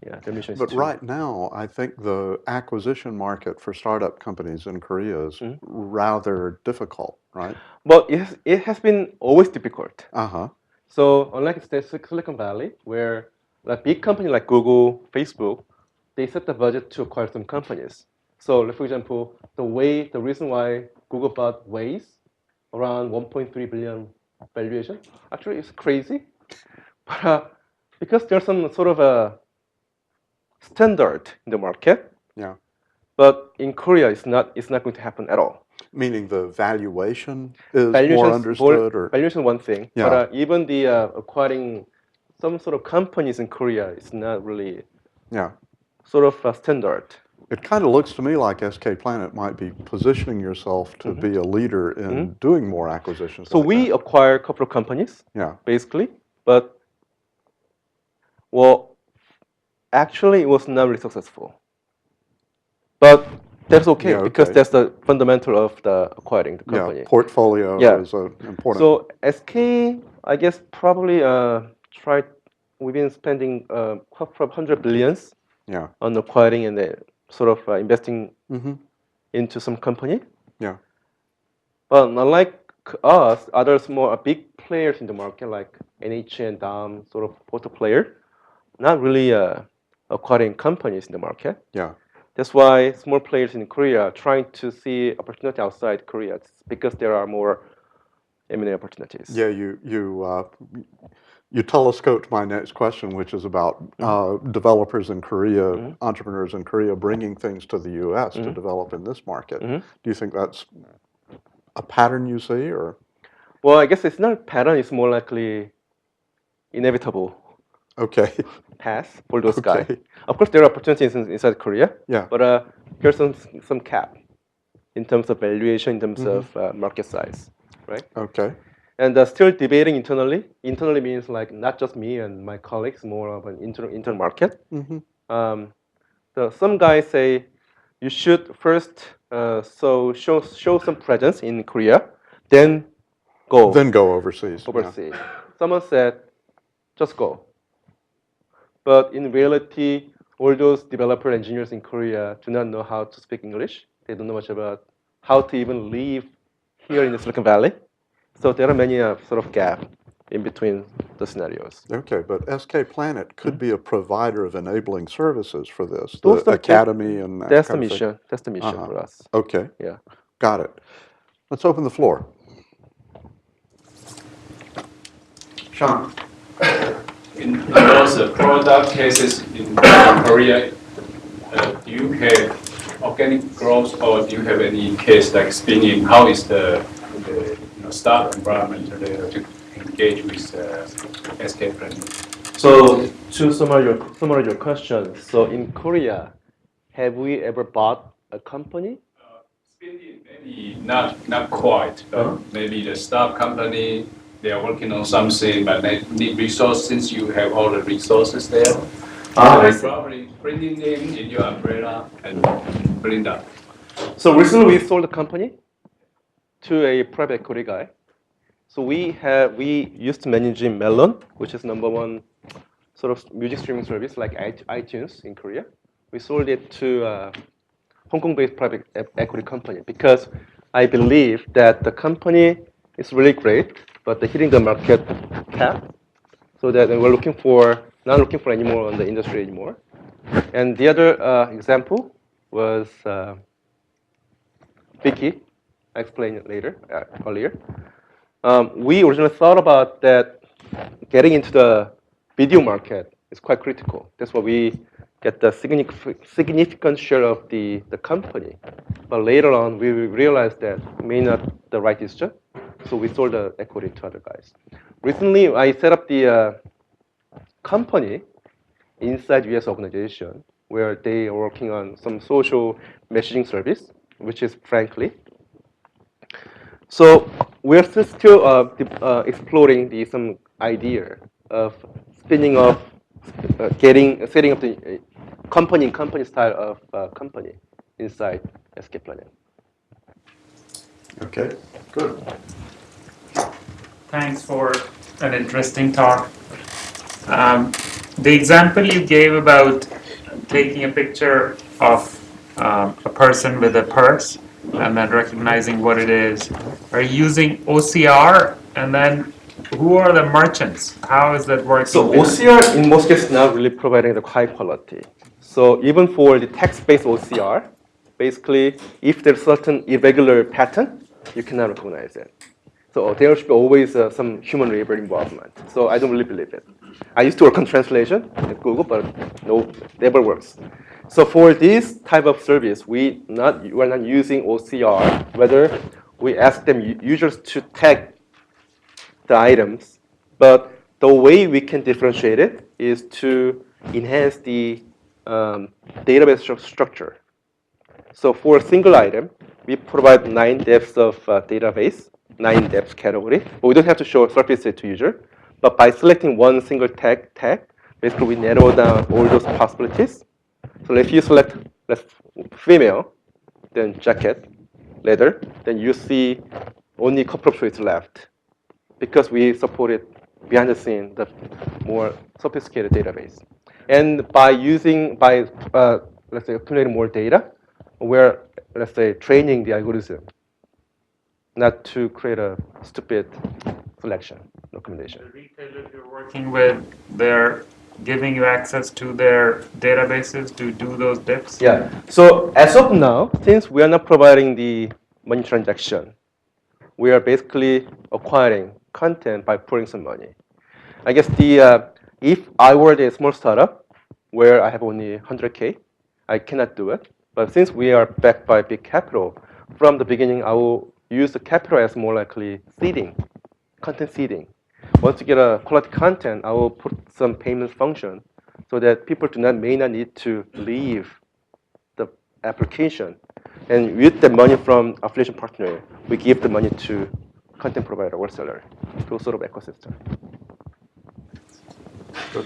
yeah, their mission is But to. right now, I think the acquisition market for startup companies in Korea is rather difficult, right? But it has been always difficult. Uh-huh. So unlike Silicon Valley, where a big company like Google, Facebook, they set the budget to acquire some companies. So, like, for example, the reason why Google bought Waze around 1.3 billion valuation, actually it's crazy, but because there's some sort of a standard in the market, Yeah. but in Korea it's not going to happen at all. Meaning the valuation is more Valuation understood, or valuation one thing, Yeah. but even the acquiring some sort of companies in Korea is not really yeah. sort of a standard. It kind of looks to me like SK Planet might be positioning yourself to be a leader in doing more acquisitions So like we that. acquire a couple of companies, Yeah. basically, but well, actually it was not really successful. But that's okay Yeah, because okay. that's the fundamental of the acquiring the company. Yeah. Portfolio Yeah. is important. So SK, I guess probably tried. We've been spending couple of hundred billions Yeah. on acquiring and sort of investing Mm-hmm. into some company. Yeah. But unlike us, others more big players in the market like NH and DAM, sort of portal player, not really acquiring companies in the market. Yeah. That's why small players in Korea are trying to see opportunity outside Korea. It's because there are more M&A opportunities. Yeah. You telescoped my next question, which is about developers in Korea, entrepreneurs in Korea, bringing things to the U.S. to develop in this market. Do you think that's a pattern you see, or? Well, I guess it's not a pattern. It's more likely inevitable Okay. path for those Okay. guys. Of course, there are opportunities inside Korea. Yeah. But here's some cap in terms of valuation, in terms of market size, right? Okay. And still debating internally. Internally means like not just me and my colleagues, more of an internal market. Some guys say you should first show some presence in Korea, then go Then go overseas. Yeah. overseas. Someone said just go. But in reality, all those developer engineers in Korea do not know how to speak English. They don't know much about how to even live here in the Silicon Valley. So there are many sort of gap in between the scenarios. Okay, but SK Planet could be a provider of enabling services for this, Those the are academy and that that's the kind of thing. mission. That's the mission for us. Okay, Yeah. got it. Let's open the floor. Sean. In those product cases in Korea, do you have organic growth, or do you have any case like spinning? How is the startup environment there to engage with SK Planet? So to summarize your question, so in Korea, have we ever bought a company? Spinning maybe not quite, but maybe the startup company, they are working on something, but they need resources. Since you have all the resources there, I you probably bringing them in your umbrella and bring that. So recently we sold a company to a private equity guy. So we used to manage Melon, which is #1 sort of music streaming service like iTunes in Korea. We sold it to a Hong Kong-based private equity company because I believe that the company is really great, but they're hitting the market cap, so that we're looking for, not looking for anymore on the industry anymore. And the other example was Vicky. I explained it later, earlier. We originally thought about that getting into the video market is quite critical. That's why we get the significant share of the company. But later on, we realized that may not the right decision. So we sold the equity to other guys. Recently, I set up the company inside US organization where they are working on some social messaging service, which is Frankly. So we're still exploring some idea of spinning off, setting up the company style of company inside SK Planet. Okay, good. Thanks for an interesting talk. The example you gave about taking a picture of a person with a purse and then recognizing what it is, are you using OCR? And then who are the merchants? How is that working? So OCR in most cases not really providing the high quality. So even for the text-based OCR, basically if there's certain irregular pattern, you cannot recognize it. So there should be always some human labor involvement. So I don't really believe it. I used to work on translation at Google, but no, never works. So for this type of service, we're not using OCR. Whether we ask them users to tag the items, but the way we can differentiate it is to enhance the database structure. So for a single item, we provide 9 depths of database, 9 depths category, but we don't have to show surface it to user. But by selecting one single tag, basically we narrow down all those possibilities. So if you select female, then jacket, leather, then you see only a couple of choices left, because we supported behind the scene the more sophisticated database. And by let's say accumulating more data, we're, let's say, training the algorithm not to create a stupid selection recommendation. The retailers you're working with, they're giving you access to their databases to do those dips? Yeah. So as of now, since we are not providing the money transaction, we are basically acquiring content by pouring some money. I guess if I were a small startup where I have only 100K, I cannot do it. But since we are backed by big capital, from the beginning, I will use the capital as more likely seeding, content seeding. Once you get a quality content, I will put some payment function so that people may not need to leave the application. And with the money from affiliation partner, we give the money to content provider or seller, to sort of ecosystem. Good.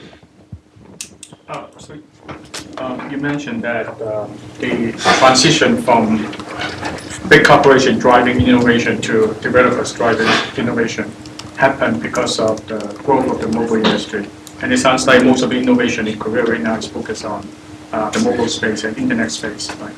So you mentioned that the transition from big corporation driving innovation to developers driving innovation happened because of the growth of the mobile industry. And it sounds like most of the innovation in Korea right now is focused on the mobile space and internet space. Right?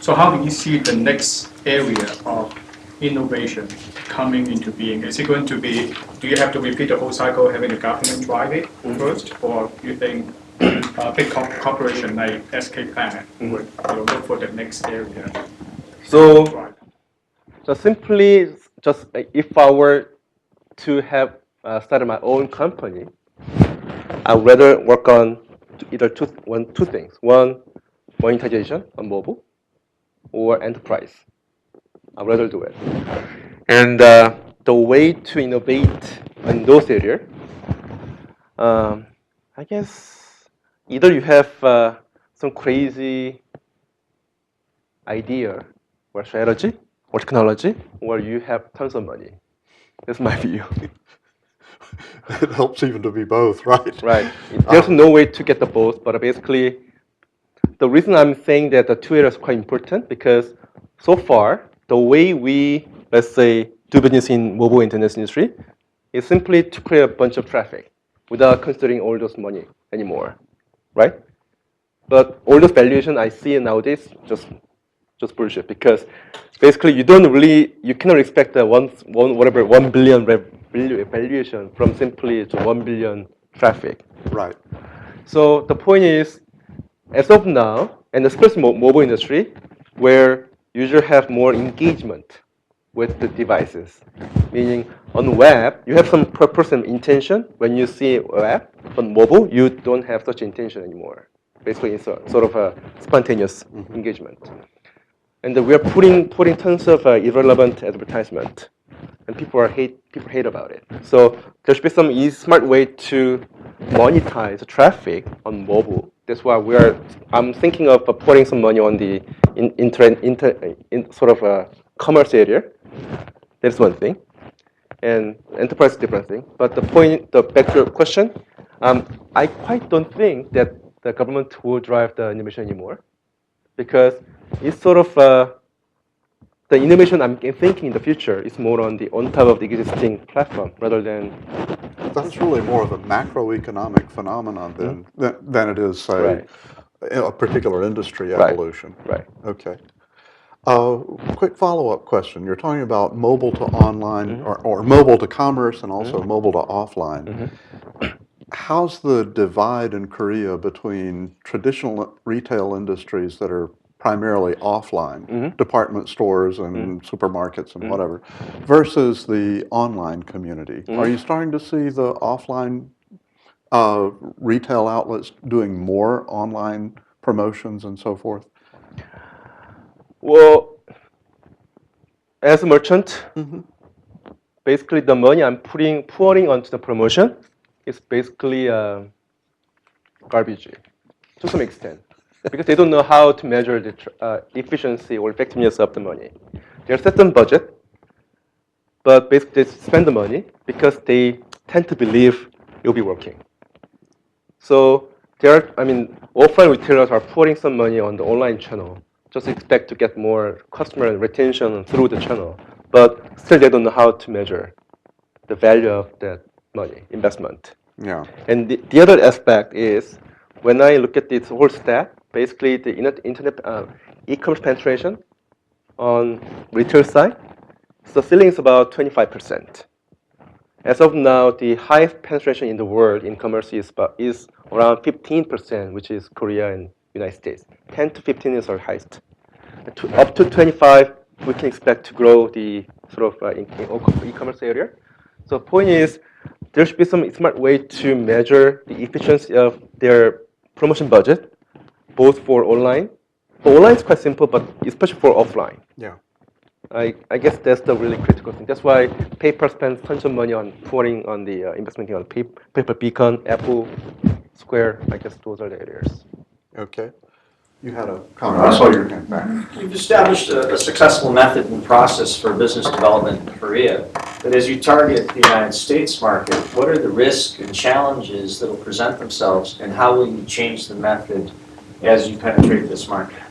So how do you see the next area of innovation coming into being? Is it going to be, do you have to repeat the whole cycle having the government drive it first, or you think a big corporation like SK Planet would look for the next area? So Drive? just simply, if I were to have started my own company, I'd rather work on either two things. One, monetization on mobile, or enterprise. I'd rather do it. And the way to innovate in those areas, I guess either you have some crazy idea or strategy or technology, or you have tons of money. That's my view. It helps even to be both, right? Right. There's no way to get the both, but basically, the reason I'm saying that the two areas are quite important because so far, the way we, let's say, do business in mobile internet industry is simply to create a bunch of traffic without considering all those money anymore, right? But all those valuation I see nowadays just just bullshit. Because basically you cannot expect a 1 billion valuation from simply to 1 billion traffic. Right. So the point is, as of now, and especially mobile industry, where users have more engagement with the devices. Meaning on web, you have some purpose and intention when you see web. On mobile, you don't have such intention anymore. Basically, it's a sort of a spontaneous engagement. And we are putting tons of irrelevant advertisement, and people hate about it. So there should be some smart way to monetize traffic on mobile. That's why I'm thinking of putting some money on the sort of a commerce area. That's one thing, and enterprise is a different thing. But back to your question, I quite don't think that the government will drive the innovation anymore, because it's sort of the innovation I'm thinking in the future is more on top of the existing platform rather than. That's really more of a macroeconomic phenomenon than it is, say, Right. a particular industry Right. evolution. Right. Okay. Quick follow-up question. You're talking about mobile to online or mobile to commerce and also mobile to offline. How's the divide in Korea between traditional retail industries that are primarily offline, department stores and supermarkets and whatever, versus the online community? Are you starting to see the offline retail outlets doing more online promotions and so forth? Well, as a merchant, basically the money I'm pouring onto the promotion is basically garbage to some extent, because they don't know how to measure the efficiency or effectiveness of the money. There's a certain budget, but basically they spend the money because they tend to believe it'll be working. So offline retailers are putting some money on the online channel, just expect to get more customer retention through the channel, but still they don't know how to measure the value of that money investment. Yeah. And the other aspect is, when I look at this whole stat, basically the internet e-commerce penetration on retail side, the ceiling is about 25%. As of now, the highest penetration in the world in commerce is around 15%, which is Korea and United States. 10 to 15 is our highest. Up to 25, we can expect to grow the sort of e-commerce area. So the point is, there should be some smart way to measure the efficiency of their promotion budget, both for online. For online, it's quite simple, but especially for offline. Yeah. I guess that's the really critical thing. That's why PayPal spends tons of money on pouring on the investment on PayPal Beacon, Apple, Square. I guess those are the areas. Okay. You had a comment. I saw your hand back. You've established a successful method and process for business development in Korea. But as you target the United States market, what are the risks and challenges that will present themselves, and how will you change the method as you penetrate this market?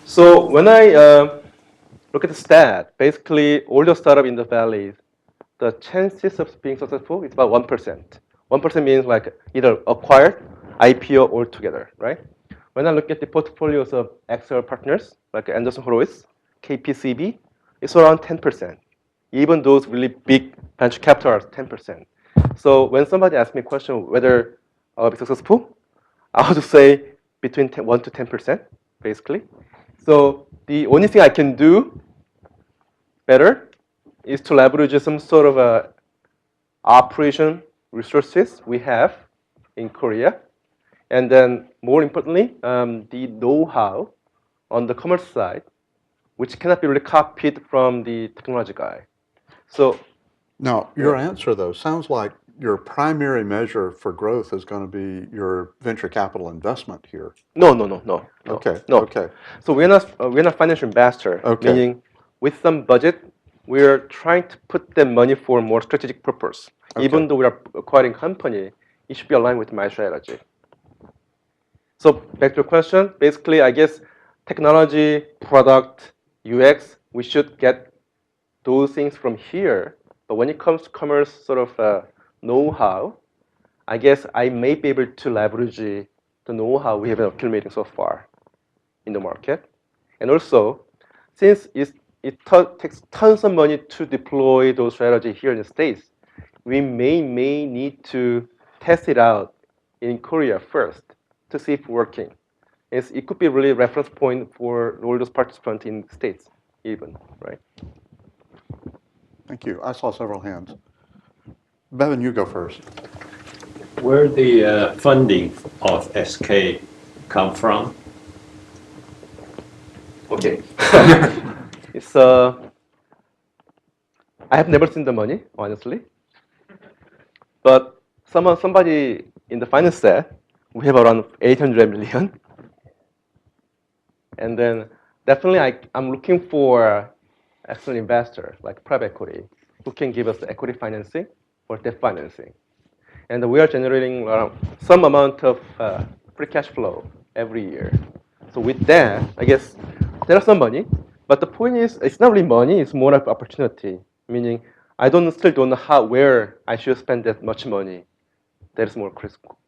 So when I look at the stat, basically all the startup in the valley, the chances of being successful is about 1%. 1% means like either acquired, IPO, or together, right? When I look at the portfolios of XL partners, like Anderson Horowitz, KPCB, it's around 10%. Even those really big venture capital are 10%. So when somebody asks me a question whether I'll be successful, I would say between 1 to 10%, basically. So the only thing I can do better is to leverage some sort of operation resources we have in Korea. And then more importantly, the know-how on the commerce side, which cannot be really copied from the technology guy. So now, your answer, though, sounds like your primary measure for growth is going to be your venture capital investment here. No. Okay. No. Okay. So we're not financial investor. Okay. Meaning, with some budget, we're trying to put the money for more strategic purpose. Okay. Even though we are acquiring company, it should be aligned with my strategy. So back to your question, basically, I guess technology, product, UX, we should get those things from here. But when it comes to commerce sort of know-how, I guess I may be able to leverage the know-how we have been accumulating so far in the market. And also, since it takes tons of money to deploy those strategies here in the States, we may need to test it out in Korea first to see if it's working. It could be really a reference point for all those participants in the States even, right? Thank you. I saw several hands. Bevan, you go first. Where the funding of SK come from? Okay. It's I have never seen the money, honestly. But somebody in the finance said we have around 800 million. And then definitely I'm looking for external investor like private equity who can give us the equity financing or debt financing. And we are generating some amount of free cash flow every year. So with that, I guess there's some money. But the point is, it's not really money, it's more of opportunity. Meaning, I still don't know where I should spend that much money. That is more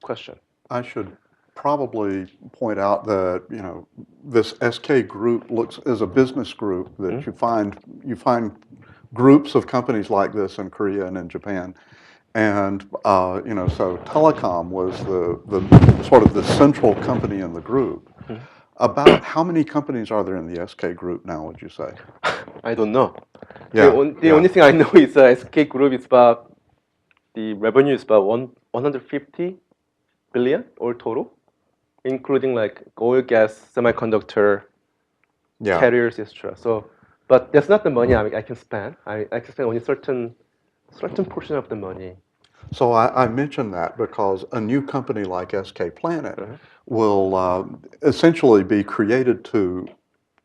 question. I should probably point out that this SK group is a business group that you find groups of companies like this in Korea and in Japan, and so Telecom was the sort of the central company in the group. About how many companies are there in the SK group now, would you say? I don't know. Yeah, the only thing I know is SK group is about the revenue is about 150 billion all total, including like oil, gas, semiconductor, carriers, etc. So, but that's not the money I can spend. I can spend only certain portion of the money. So I mentioned that because a new company like SK Planet will essentially be created to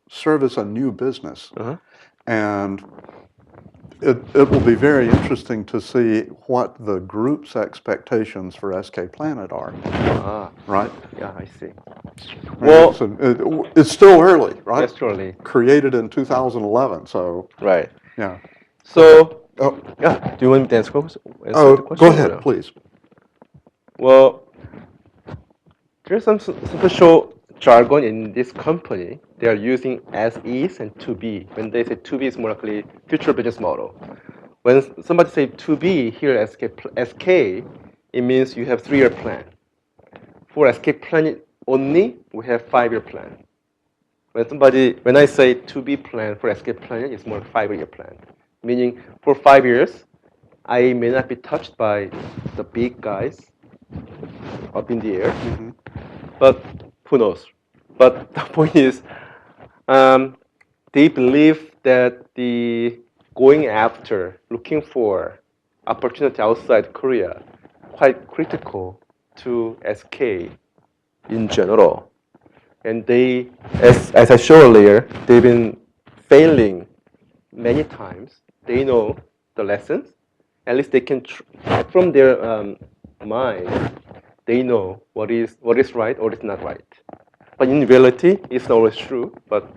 service a new business, and it will be very interesting to see what the group's expectations for SK Planet are. Right? Yeah, I see. Well, it's still early, right? It's early. Created in 2011, so. Right. Yeah. So, yeah, do you want me to answer the question? Go ahead, please. Well, there's some special jargon in this company. They are using as is and to be. When they say to be, it's more likely future business model. When somebody say to be here at SK, it means you have 3-year plan. For SK Planet only, we have 5-year plan. When I say to be plan for SK Planet, it's more 5-year plan. Meaning for 5 years, I may not be touched by the big guys up in the air, but who knows? But the point is, they believe that the going after, looking for opportunity outside Korea, quite critical to SK in general. And they, as I showed earlier, they've been failing many times. They know the lessons. At least they can, from their mind, they know what is right or is not right. But in reality, it's not always true. But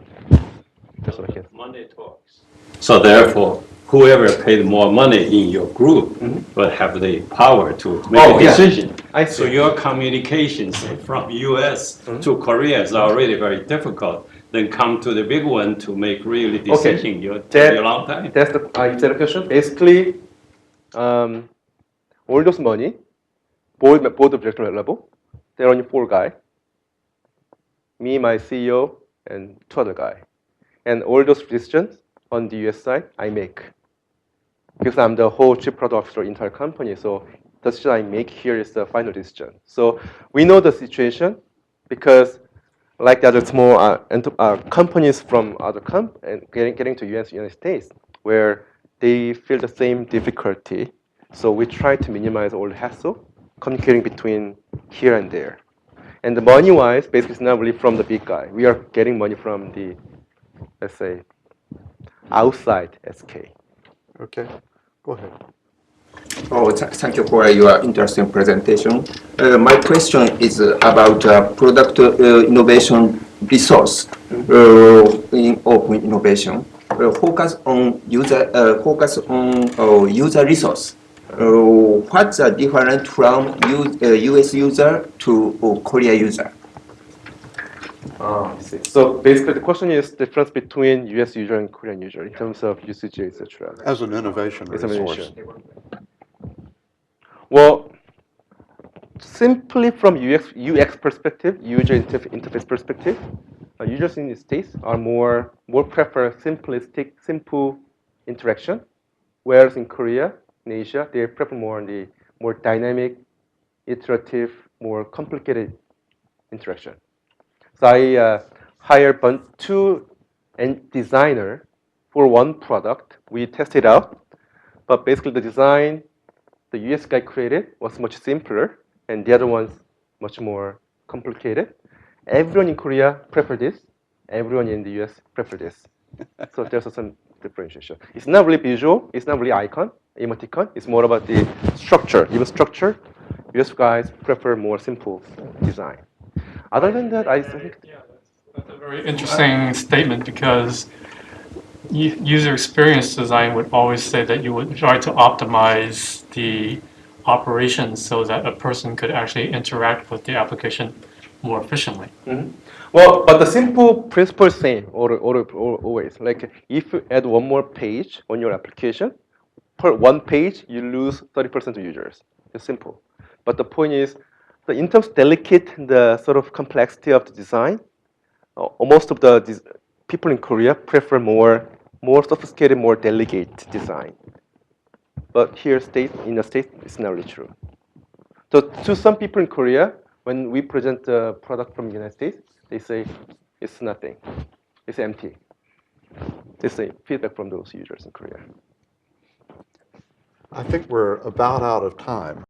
that's what I can say. Money talks. So therefore, whoever paid more money in your group will have the power to make a decision. I see. So your communications from U.S. to Korea is already very difficult. Then come to the big one to make really decision. You'll take a long time. That's the question. Basically, all those money, board of director level, there are only 4 guys. Me, my CEO, and 2 other guys. And all those decisions on the US side, I make. Because I'm the whole chief product officer of the entire company, so the decision I make here is the final decision. So we know the situation because like the other small companies from other and getting to United States, where they feel the same difficulty. So we try to minimize all the hassle, communicating between here and there. And the money-wise, basically, it's not really from the big guy. We are getting money from the, let's say, outside SK. Okay, go ahead. Oh, thank you for your interesting presentation. My question is about product innovation resource in open innovation. Focus on user resource. What's the difference from US user to Korea user? I see. So basically, the question is difference between U.S. user and Korean user in terms of usage, etc. As an innovation resource. Examination. Well, simply from UX perspective, user interface perspective, users in the States are more prefer simplistic, simple interaction, whereas in Korea, in Asia, they prefer more on the more dynamic, iterative, more complicated interaction. So I hired two designer for one product. We tested out, but basically the design the US guy created was much simpler, and the other one's much more complicated. Everyone in Korea prefer this. Everyone in the US prefer this. So there's some differentiation. It's not really visual. It's not really icon, emoticon. It's more about the structure. Even structure, US guys prefer more simple design. Other than that, I think. Yeah, that's a very interesting statement because user experience design would always say that you would try to optimize the operations so that a person could actually interact with the application more efficiently. Mm-hmm. Well, but the simple principle is same always. Like if you add one more page on your application, per one page you lose 30% of users. It's simple. But the point is, in terms of delicate, the sort of complexity of the design, most of the people in Korea prefer more sophisticated, more delicate design. But here, in the States, it's not really true. So to some people in Korea, when we present the product from the United States, they say it's nothing, it's empty. They say feedback from those users in Korea. I think we're about out of time.